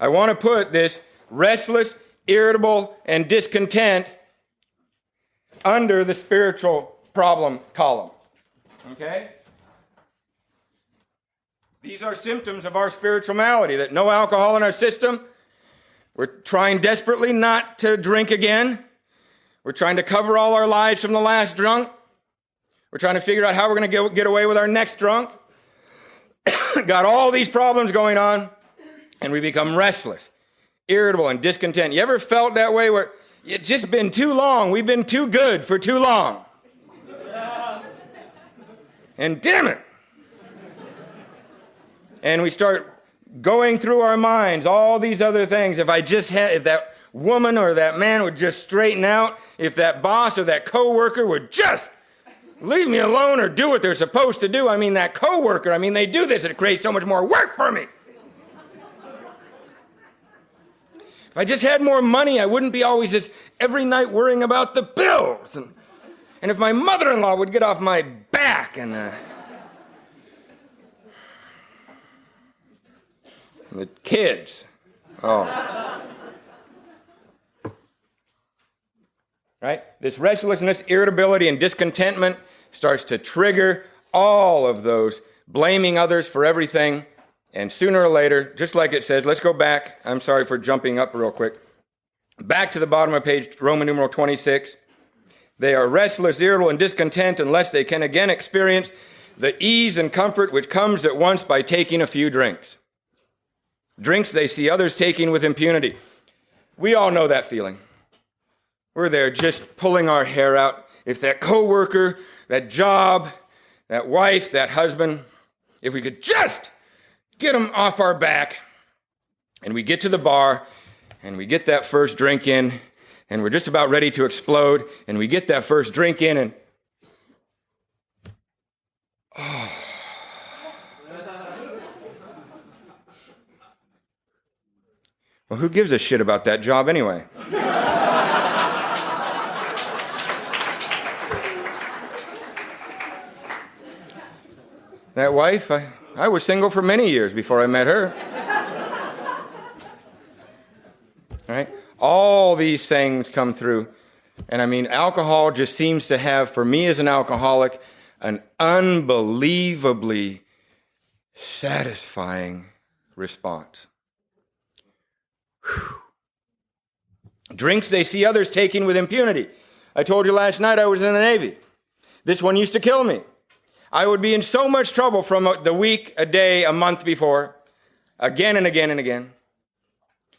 S2: I want to put this restless, irritable, and discontent under the spiritual problem column. Okay? These are symptoms of our spiritual malady, that no alcohol in our system. We're trying desperately not to drink again. We're trying to cover all our lives from the last drunk. We're trying to figure out how we're going to get away with our next drunk. Got all these problems going on, and we become restless, irritable, and discontent. You ever felt that way where it's just been too long? We've been too good for too long. And damn it. And we start going through our minds all these other things. If that woman or that man would just straighten out, if that boss or that coworker would just leave me alone or do what they're supposed to do. I mean, that coworker, they do this, it creates so much more work for me. If I just had more money, I wouldn't be always just every night worrying about the bills. And if my mother-in-law would get off my back and the kids. Oh. Right? This restlessness, irritability, and discontentment starts to trigger all of those, blaming others for everything. And sooner or later, just like it says, let's go back. I'm sorry for jumping up real quick. Back to the bottom of page, Roman numeral 26. They are restless, irritable, and discontent unless they can again experience the ease and comfort which comes at once by taking a few drinks. Drinks they see others taking with impunity. We all know that feeling. We're there just pulling our hair out. If that coworker, that job, that wife, that husband, if we could just get them off our back, and we get to the bar, and we get that first drink in, and we're just about ready to explode, and we get that first drink in, and well, who gives a shit about that job anyway? That wife, I was single for many years before I met her. Right? All these things come through. And I mean, alcohol just seems to have, for me as an alcoholic, an unbelievably satisfying response. Whew. Drinks they see others taking with impunity. I told you last night I was in the Navy. This one used to kill me. I would be in so much trouble from the week, a day, a month before, again and again and again.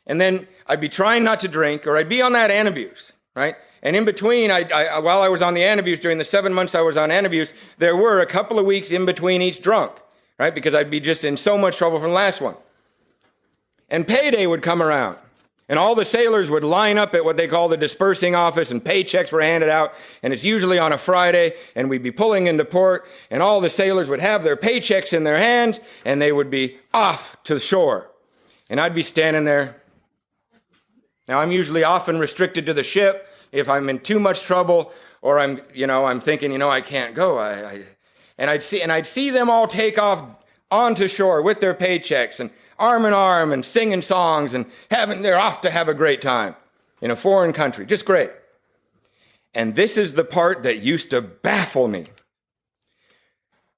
S2: And then I'd be trying not to drink, or I'd be on that antabuse, right? And in between, while I was on the antabuse, during the 7 months I was on antabuse, there were a couple of weeks in between each drunk, right? Because I'd be just in so much trouble from the last one. And payday would come around. And all the sailors would line up at what they call the dispersing office, and paychecks were handed out, and it's usually on a Friday, and we'd be pulling into port, and all the sailors would have their paychecks in their hands, and they would be off to the shore. And I'd be standing there. Now, I'm usually often restricted to the ship if I'm in too much trouble, or I'm thinking, I can't go. And I'd see them all take off onto shore with their paychecks, and arm in arm, and singing songs, and they're off to have a great time in a foreign country. Just great. And this is the part that used to baffle me.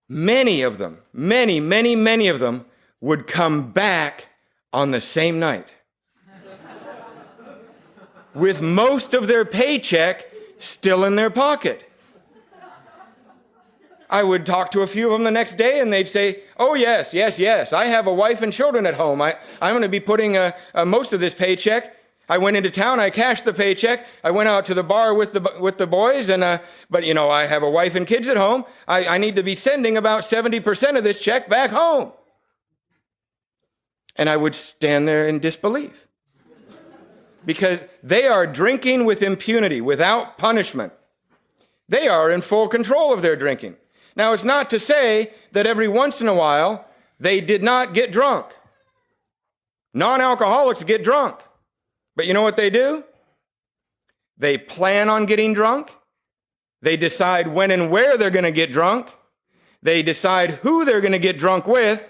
S2: Many of them, many of them would come back on the same night with most of their paycheck still in their pocket. I would talk to a few of them the next day, and they'd say, oh, yes, I have a wife and children at home. I'm going to be putting most of this paycheck. I went into town, I cashed the paycheck, I went out to the bar with the boys, but I have a wife and kids at home. I need to be sending about 70% of this check back home. And I would stand there in disbelief. Because they are drinking with impunity, without punishment. They are in full control of their drinking. Now, it's not to say that every once in a while they did not get drunk. Non-alcoholics get drunk. But you know what they do? They plan on getting drunk. They decide when and where they're going to get drunk. They decide who they're going to get drunk with.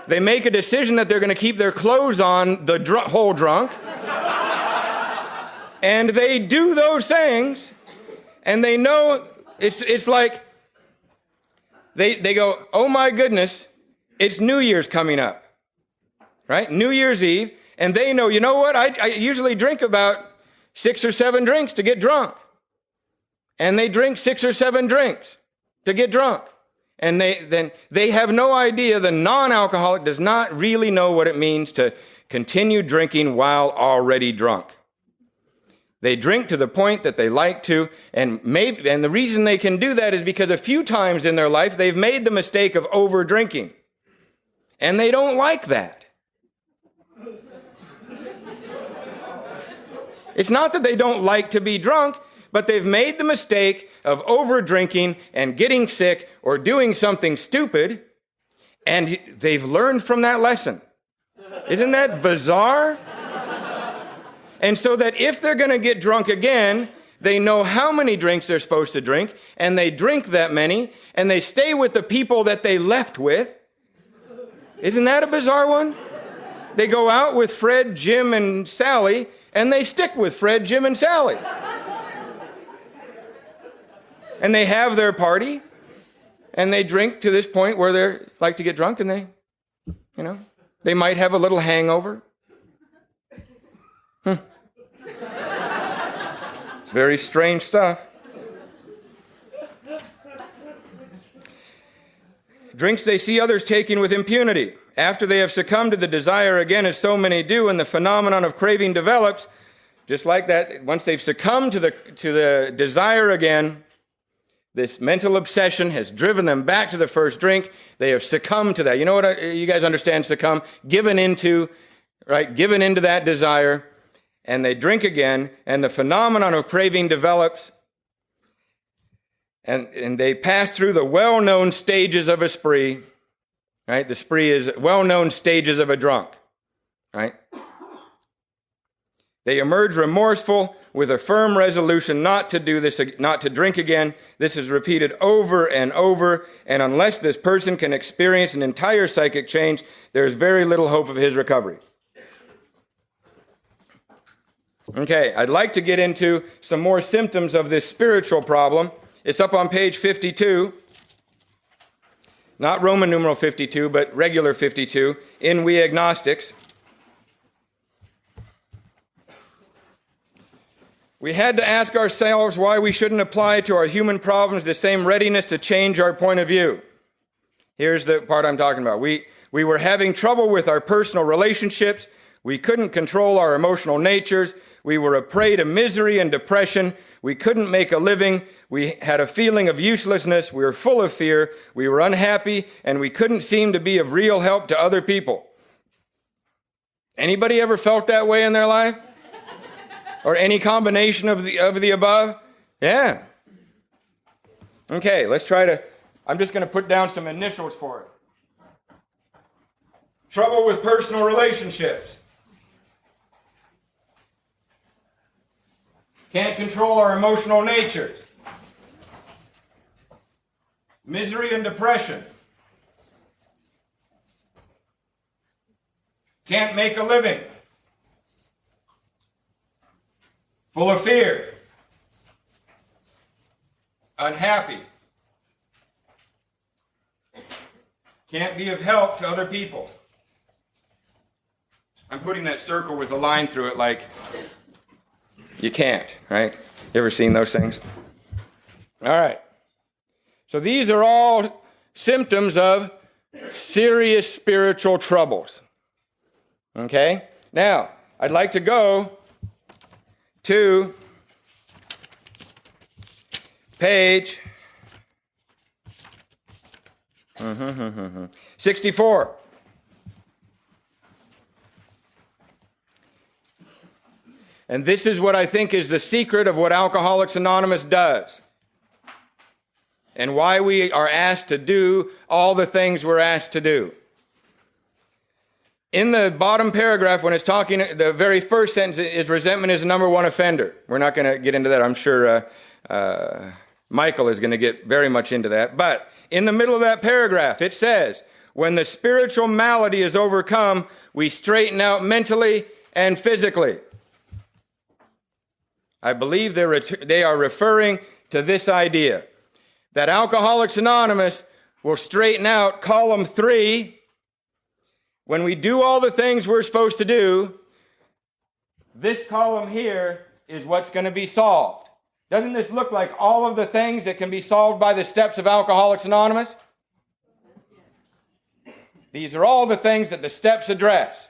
S2: They make a decision that they're going to keep their clothes on the whole drunk. And they do those things, and they know it's like they go, oh my goodness, it's New Year's coming up, right? New Year's Eve, and they know, you know what? I usually drink about 6 or 7 drinks to get drunk. And they drink 6 or 7 drinks to get drunk. And they have no idea. The non-alcoholic does not really know what it means to continue drinking while already drunk. They drink to the point that they like to, and the reason they can do that is because a few times in their life they've made the mistake of over drinking. And they don't like that. It's not that they don't like to be drunk, but they've made the mistake of over drinking and getting sick or doing something stupid, and they've learned from that lesson. Isn't that bizarre? And so that if they're going to get drunk again, they know how many drinks they're supposed to drink, and they drink that many, and they stay with the people that they left with. Isn't that a bizarre one? They go out with Fred, Jim, and Sally, and they stick with Fred, Jim, and Sally. And they have their party, and they drink to this point where they like to get drunk, and they might have a little hangover. It's very strange stuff. Drinks they see others taking with impunity. After they have succumbed to the desire again, as so many do, and the phenomenon of craving develops, just like that, once they've succumbed to the desire again, this mental obsession has driven them back to the first drink. They have succumbed to that. You know what? You guys understand succumb? Given into that desire, and they drink again, and the phenomenon of craving develops, and they pass through the well-known stages of a spree, right? The spree is well-known stages of a drunk, right? They emerge remorseful with a firm resolution not to do this, not to drink again. This is repeated over and over, and unless this person can experience an entire psychic change, there is very little hope of his recovery. Okay, I'd like to get into some more symptoms of this spiritual problem. It's up on page 52, not Roman numeral 52, but regular 52, in We Agnostics. We had to ask ourselves why we shouldn't apply to our human problems the same readiness to change our point of view. Here's the part I'm talking about. We were having trouble with our personal relationships. We couldn't control our emotional natures. We were a prey to misery and depression. We couldn't make a living. We had a feeling of uselessness. We were full of fear. We were unhappy, and we couldn't seem to be of real help to other people. Anybody ever felt that way in their life? Or any combination of the above? Yeah. Okay, let's try to, I'm just going to put down some initials for it. Trouble with personal relationships. Can't control our emotional natures. Misery and depression. Can't make a living. Full of fear. Unhappy. Can't be of help to other people. I'm putting that circle with a line through it like you can't, right? You ever seen those things? All right. So these are all symptoms of serious spiritual troubles. Okay? Now, I'd like to go to page 64. And this is what I think is the secret of what Alcoholics Anonymous does, and why we are asked to do all the things we're asked to do. In the bottom paragraph, when it's talking, the very first sentence is resentment is the number one offender. We're not going to get into that. I'm sure Michael is going to get very much into that. But in the middle of that paragraph, it says, when the spiritual malady is overcome, we straighten out mentally and physically. I believe they are referring to this idea, that Alcoholics Anonymous will straighten out column 3. When we do all the things we're supposed to do, this column here is what's going to be solved. Doesn't this look like all of the things that can be solved by the steps of Alcoholics Anonymous? These are all the things that the steps address.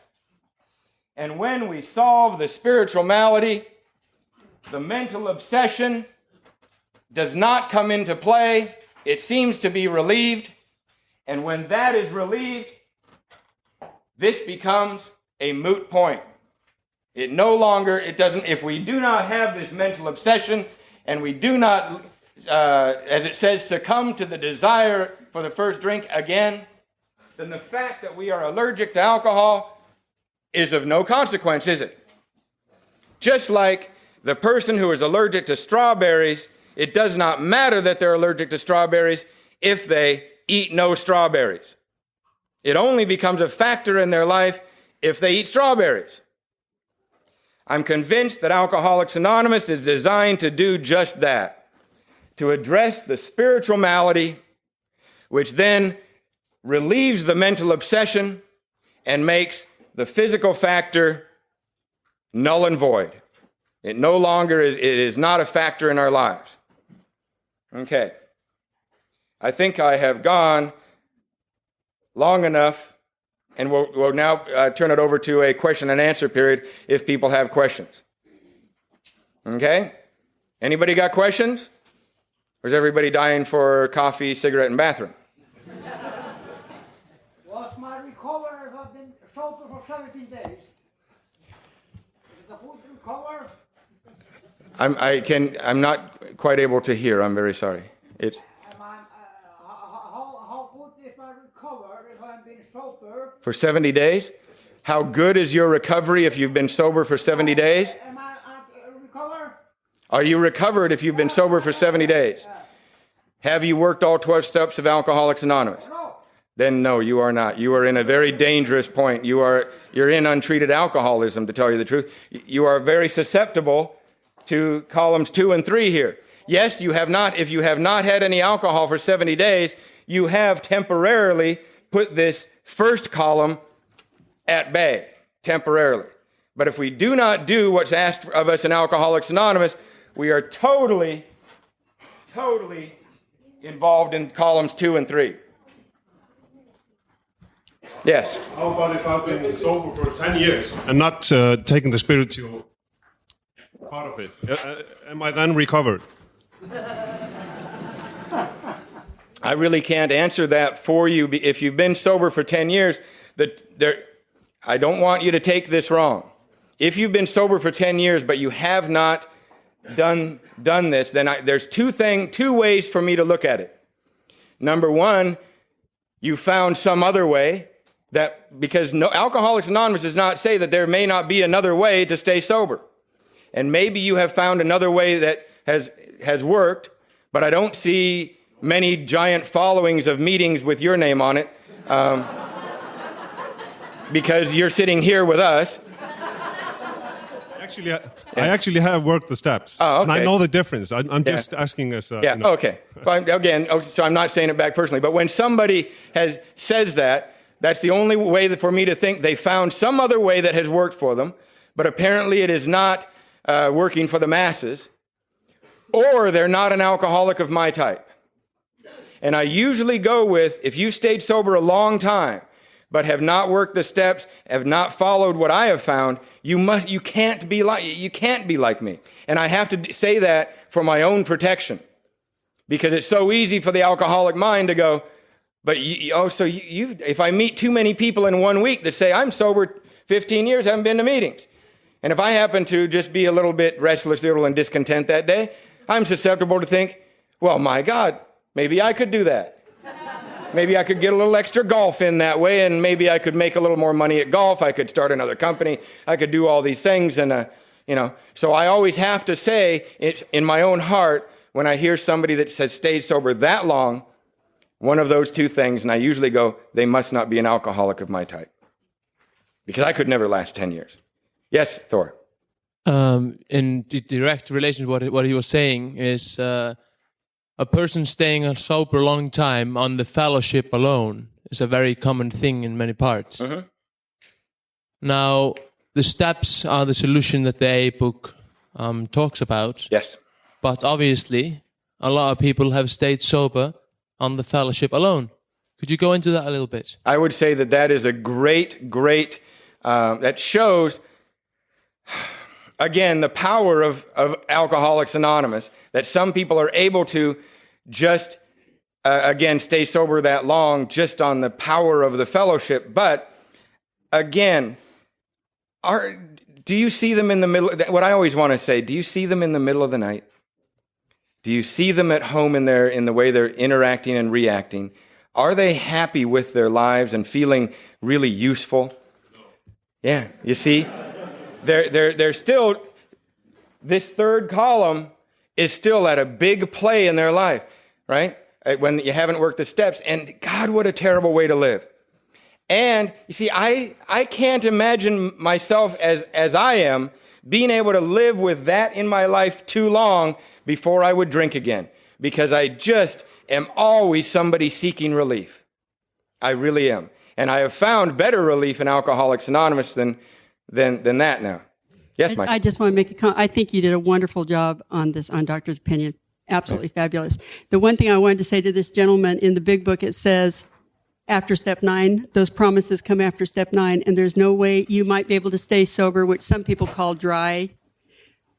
S2: And when we solve the spiritual malady, the mental obsession does not come into play. It seems to be relieved. And when that is relieved, this becomes a moot point. It doesn't, if we do not have this mental obsession, and we do not, as it says, succumb to the desire for the first drink again, then the fact that we are allergic to alcohol is of no consequence, is it? Just like the person who is allergic to strawberries, it does not matter that they're allergic to strawberries if they eat no strawberries. It only becomes a factor in their life if they eat strawberries. I'm convinced that Alcoholics Anonymous is designed to do just that, to address the spiritual malady which then relieves the mental obsession and makes the physical factor null and void. It no longer is, it is not a factor in our lives. Okay. I think I have gone long enough, and we'll now turn it over to a question and answer period if people have questions. Okay? Anybody got questions? Or is everybody dying for coffee, cigarette, and bathroom?
S5: Was my recovery have been sober for 17 days? Is it a good recover?
S2: I'm not quite able to hear. I'm very sorry.
S5: How good is my recovery if I've been sober?
S2: For 70 days? How good is your recovery if you've been sober for 70 days?
S5: Am I recovered?
S2: Are you recovered if you've been sober for 70 days? Have you worked all 12 steps of Alcoholics Anonymous?
S5: No.
S2: Then no, you are not. You are in a very dangerous point. You're in untreated alcoholism, to tell you the truth. You are very susceptible to columns 2 and 3 here. Yes, you have not. If you have not had any alcohol for 70 days, you have temporarily put this first column at bay, temporarily. But if we do not do what's asked of us in Alcoholics Anonymous, we are totally involved in columns 2 and 3. Yes?
S6: How about if I've been sober for 10 years and not taking the spiritual part of it? Am I then recovered?
S2: I really can't answer that for you. If you've been sober for 10 years, I don't want you to take this wrong. If you've been sober for 10 years, but you have not done this, then there's two ways for me to look at it. Number one, you found some other way, because Alcoholics Anonymous does not say that there may not be another way to stay sober. And maybe you have found another way that has worked, but I don't see many giant followings of meetings with your name on it, because you're sitting here with us.
S6: I actually have worked the steps.
S2: Oh, okay.
S6: And I know the difference. I'm just asking us.
S2: Okay. But again, so I'm not saying it back personally, but when somebody says that, that's the only way for me to think they found some other way that has worked for them, but apparently it is not working for the masses, or they're not an alcoholic of my type. And I usually go with, if you stayed sober a long time, but have not worked the steps, have not followed what I have found, you can't be like me. And I have to say that for my own protection, because it's so easy for the alcoholic mind to go, but if I meet too many people in 1 week that say I'm sober 15 years, haven't been to meetings, and if I happen to just be a little bit restless, irritable, and discontent that day, I'm susceptible to think, well, my God, maybe I could do that. Maybe I could get a little extra golf in that way, and maybe I could make a little more money at golf. I could start another company. I could do all these things, and So I always have to say, it's in my own heart, when I hear somebody that has stayed sober that long, one of those two things, and I usually go, they must not be an alcoholic of my type, because I could never last 10 years. Yes, Thor.
S1: In direct relation to what he was saying is. A person staying sober a long time on the fellowship alone is a very common thing in many parts.
S2: Mm-hmm.
S1: Now, the steps are the solution that the AA book talks about.
S2: Yes.
S1: But obviously, a lot of people have stayed sober on the fellowship alone. Could you go into that a little bit?
S2: I would say that is a great, that shows, again, the power of Alcoholics Anonymous, that some people are able to just, again, stay sober that long just on the power of the fellowship. But, again, do you see them in the middle? What I always want to say, do you see them in the middle of the night? Do you see them at home in the way they're interacting and reacting? Are they happy with their lives and feeling really useful? Yeah, you see? They're still, this third column is still at a big play in their life, right? When you haven't worked the steps. And God, what a terrible way to live. And you see, I can't imagine myself as I am being able to live with that in my life too long before I would drink again. Because I just am always somebody seeking relief. I really am. And I have found better relief in Alcoholics Anonymous than that now. Yes, Mike.
S7: I just want to make a comment. I think you did a wonderful job on this, on Doctor's Opinion. Absolutely fabulous. The one thing I wanted to say to this gentleman, in the big book, it says, after step 9, those promises come after step 9, and there's no way you might be able to stay sober, which some people call dry.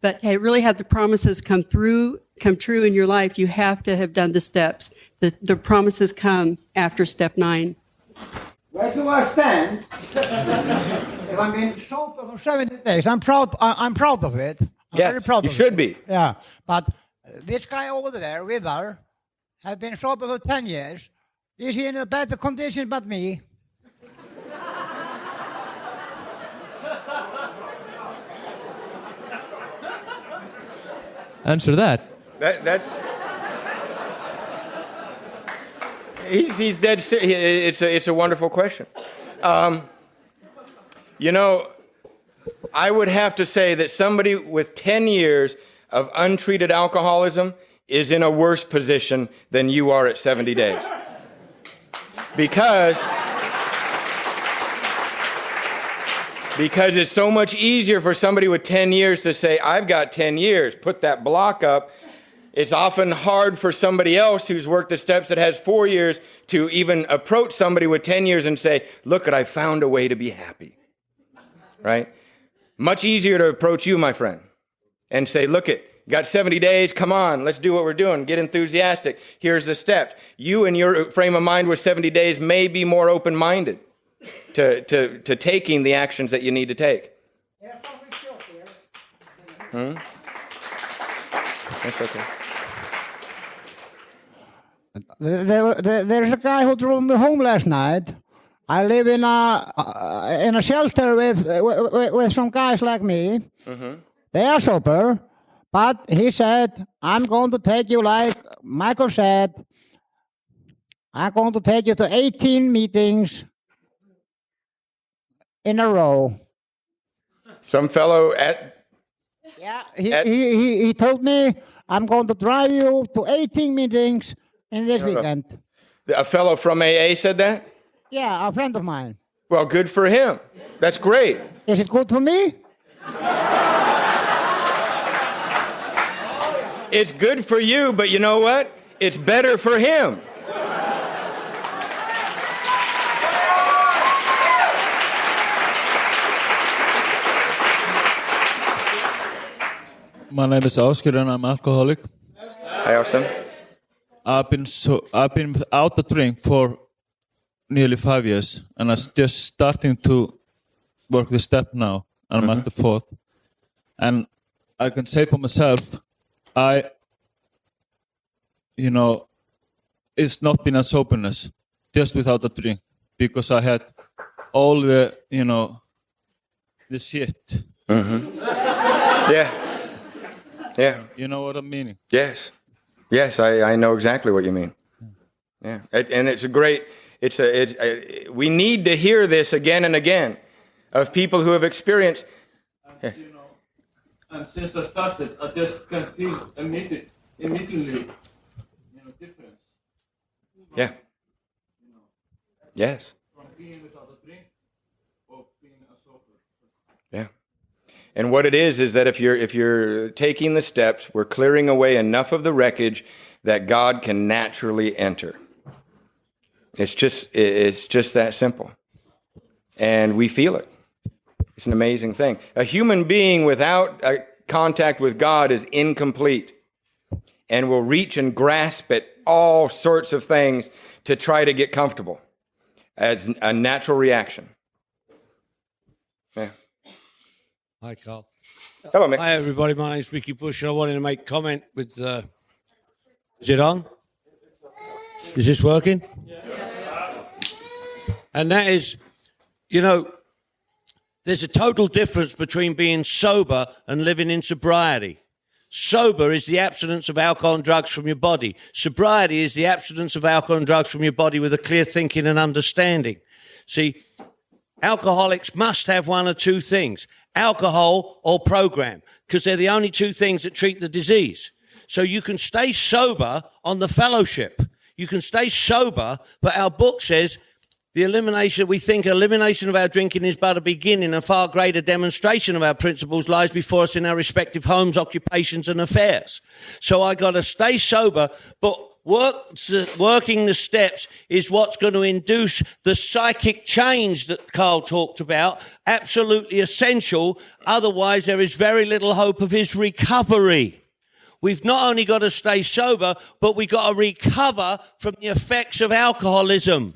S7: But to really have the promises come true in your life, you have to have done the steps. The promises come after step 9.
S5: Where do I stand? If I've been sober for 70 days, I'm proud of it. I'm very proud of it.
S2: You should be.
S5: Yeah, but this guy over there, River, has been sober for 10 years. Is he in a better condition but me?
S1: Answer that.
S2: That's. He's dead serious. It's a wonderful question. You know, I would have to say that somebody with 10 years of untreated alcoholism is in a worse position than you are at 70 days. Because it's so much easier for somebody with 10 years to say, I've got 10 years, put that block up. It's often hard for somebody else who's worked the steps that has 4 years to even approach somebody with 10 years and say, look, I found a way to be happy. Right? Much easier to approach you, my friend, and say, look, you got 70 days, come on, let's do what we're doing, get enthusiastic. Here's the steps. You in your frame of mind with 70 days may be more open-minded to taking the actions that you need to take. That's okay.
S5: There's a guy who drove me home last night. I live in a shelter with some guys like me. Mm-hmm. They are sober, but he said, I'm going to take you, like Michael said, I'm going to take you to 18 meetings in a row.
S2: Some fellow at...
S5: Yeah, he told me, I'm going to drive you to 18 meetings in this weekend.
S2: A fellow from AA said that?
S5: Yeah, a friend of mine.
S2: Well, good for him. That's great.
S5: Is it good for me?
S2: It's good for you, but you know what? It's better for him.
S8: My name is Oscar and I'm alcoholic.
S2: Hi, Austin.
S8: I've been without the drink for nearly 5 years, and I'm just starting to work the step now, and I'm at the 4th. And I can say for myself, it's not been a soberness just without the drink, because I had all the shit.
S2: Yeah.
S8: You know what I'm meaning?
S2: Yes, I know exactly what you mean. Yeah, and it's a great. We need to hear this again and again, of people who have experienced. Yes.
S8: And since I started, I just can feel immediately, difference.
S2: Yeah. Yes.
S8: From being without a drink or being a sober.
S2: Yeah. And what it is that if you're taking the steps, we're clearing away enough of the wreckage that God can naturally enter. It's just that simple. And we feel it. It's an amazing thing. A human being without a contact with God is incomplete and will reach and grasp at all sorts of things to try to get comfortable as a natural reaction. Yeah.
S4: Hi, Karl.
S2: Hello, Mick.
S4: Hi, everybody. My name's Ricky Bush, and I wanted to make a comment with... is it on? Is this working? And that is, there's a total difference between being sober and living in sobriety. Sober is the abstinence of alcohol and drugs from your body. Sobriety is the abstinence of alcohol and drugs from your body with a clear thinking and understanding. See, alcoholics must have one or two things, alcohol or program, because they're the only two things that treat the disease. So you can stay sober on the fellowship. You can stay sober, but our book says we think elimination of our drinking is but a beginning. A far greater demonstration of our principles lies before us in our respective homes, occupations, and affairs. So I got to stay sober, but working the steps is what's going to induce the psychic change that Karl talked about. Absolutely essential. Otherwise, there is very little hope of his recovery. We've not only got to stay sober, but we've got to recover from the effects of alcoholism.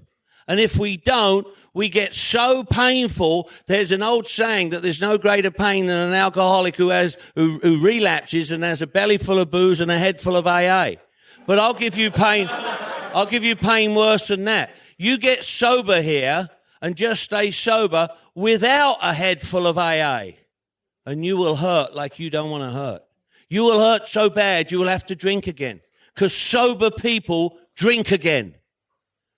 S4: And if we don't, we get so painful. There's an old saying that there's no greater pain than an alcoholic who relapses and has a belly full of booze and a head full of AA. But I'll give you pain worse than that. You get sober here and just stay sober without a head full of AA. And you will hurt like you don't want to hurt. You will hurt so bad you will have to drink again. Because sober people drink again.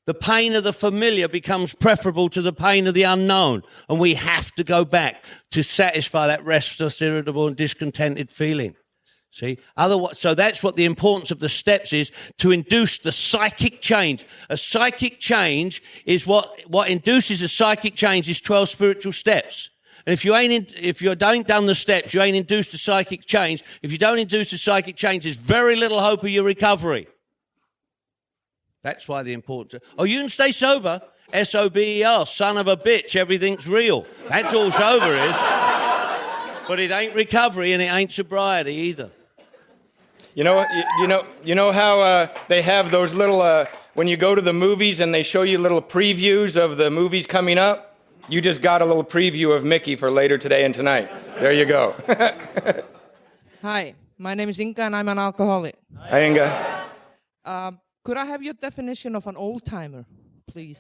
S4: The pain of the familiar becomes preferable to the pain of the unknown. And we have to go back to satisfy that restless, irritable, and discontented feeling. See? Otherwise, so that's what the importance of the steps is, to induce the psychic change. A psychic change is what induces a psychic change is 12 spiritual steps. And if you don't done the steps, you ain't induced a psychic change. If you don't induce a psychic change, there's very little hope of your recovery. That's why the importance. Oh, you can stay sober. SOBER, son of a bitch, everything's real. That's all sober is. But it ain't recovery and it ain't sobriety either.
S2: You know how they have those little, when you go to the movies and they show you little previews of the movies coming up? You just got a little preview of Mickey for later today and tonight. There you go.
S9: Hi, my name is Inga and I'm an alcoholic.
S2: Hi, Inga.
S9: Could I have your definition of an old-timer, please?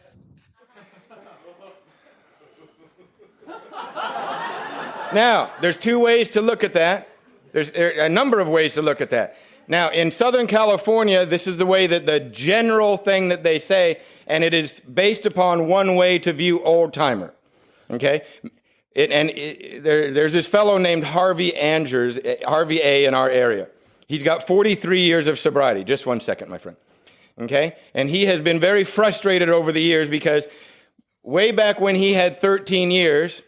S2: Now, there's two ways to look at that. There's a number of ways to look at that. Now, in Southern California, this is the way that the general thing that they say, and it is based upon one way to view old-timer. Okay? There's this fellow named Harvey A. in our area. He's got 43 years of sobriety. Just 1 second, my friend. Okay? And he has been very frustrated over the years because way back when he had 13 years,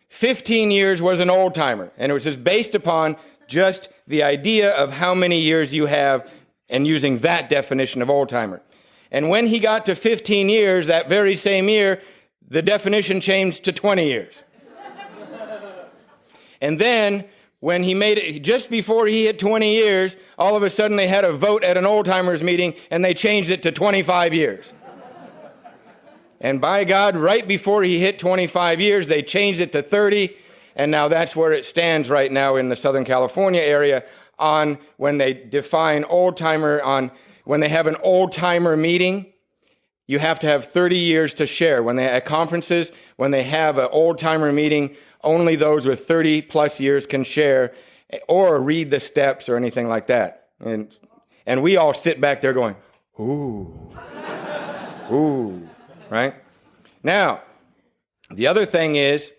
S2: 15 years was an old-timer. And it was just based upon just the idea of how many years you have and using that definition of old-timer. And when he got to 15 years, that very same year, the definition changed to 20 years. And then when he made it, just before he hit 20 years, all of a sudden they had a vote at an old-timers meeting and they changed it to 25 years. And by God, right before he hit 25 years, they changed it to 30. And now that's where it stands right now in the Southern California area on when they define old-timer, on when they have an old-timer meeting, you have to have 30 years to share. When they at conferences, when they have an old-timer meeting, only those with 30 plus years can share or read the steps or anything like that. And we all sit back there going, ooh, ooh, right? Now, the other thing is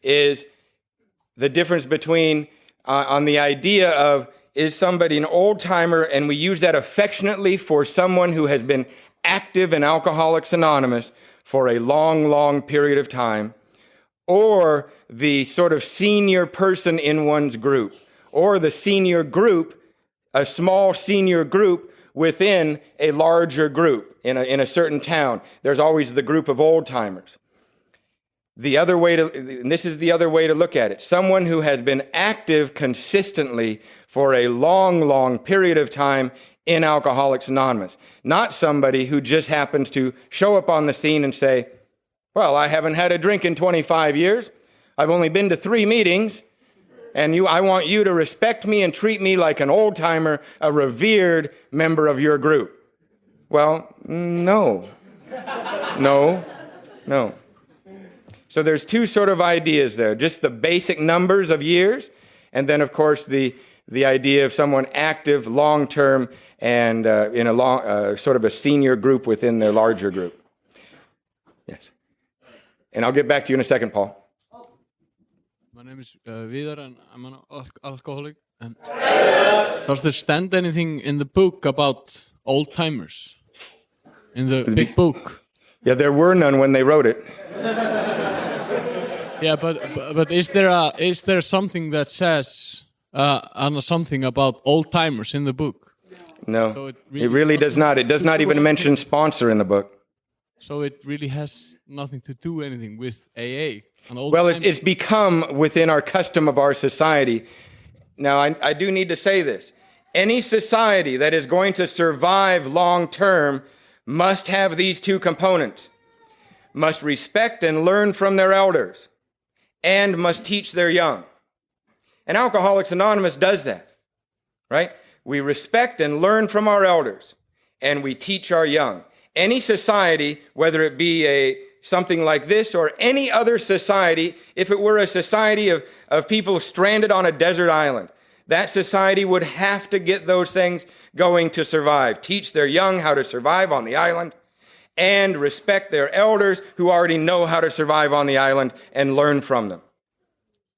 S2: the difference between, on the idea of, is somebody an old-timer, and we use that affectionately for someone who has been active in Alcoholics Anonymous for a long, long period of time, or the sort of senior person in one's group, or the senior group, a small senior group within a larger group in a certain town. There's always the group of old-timers. This is the other way to look at it. Someone who has been active consistently for a long, long period of time in Alcoholics Anonymous. Not somebody who just happens to show up on the scene and say, well, I haven't had a drink in 25 years. I've only been to 3 meetings. And I want you to respect me and treat me like an old-timer, a revered member of your group. Well, no. No. So there's two sort of ideas there. Just the basic numbers of years, and then, of course, the idea of someone active, long-term, and in a sort of a senior group within their larger group. Yes. And I'll get back to you in a second, Paul.
S10: My name is Vidar, and I'm an alcoholic. Does there stand anything in the book about old-timers? in the big book.
S2: Yeah, there were none when they wrote it.
S10: Yeah, but is there something that says something about old timers in the book?
S2: No,
S10: So
S2: it really does not. It does not even mention sponsor in the book.
S10: So it really has nothing to do anything with AA.
S2: Well, it's become within our custom of our society. Now, I do need to say this. Any society that is going to survive long term must have these two components. Must respect and learn from their elders, and must teach their young. And Alcoholics Anonymous does that, right? We respect and learn from our elders, and we teach our young. Any society, whether it be something like this or any other society, if it were a society of people stranded on a desert island, that society would have to get those things going to survive. Teach their young how to survive on the island, and respect their elders who already know how to survive on the island and learn from them.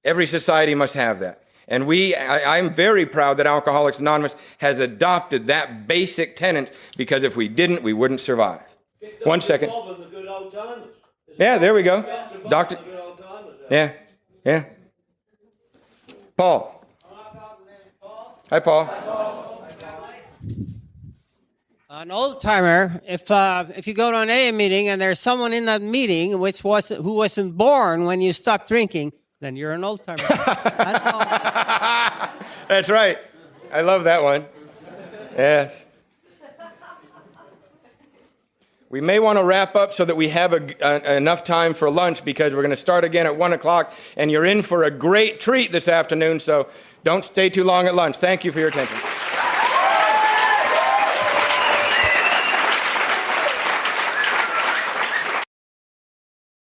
S2: Every society must have that. And I'm very proud that Alcoholics Anonymous has adopted that basic tenet, because if we didn't, we wouldn't survive. 1 second. Yeah, there we go. Doctor. Yeah. Paul. Hi, Paul.
S11: An old timer, if you go to an AA meeting and there's someone in that meeting who wasn't born when you stopped drinking, then you're an old timer. That's all.
S2: That's right. I love that one. Yes. We may want to wrap up so that we have enough time for lunch, because we're going to start again at 1 o'clock, and you're in for a great treat this afternoon, so don't stay too long at lunch. Thank you for your attention.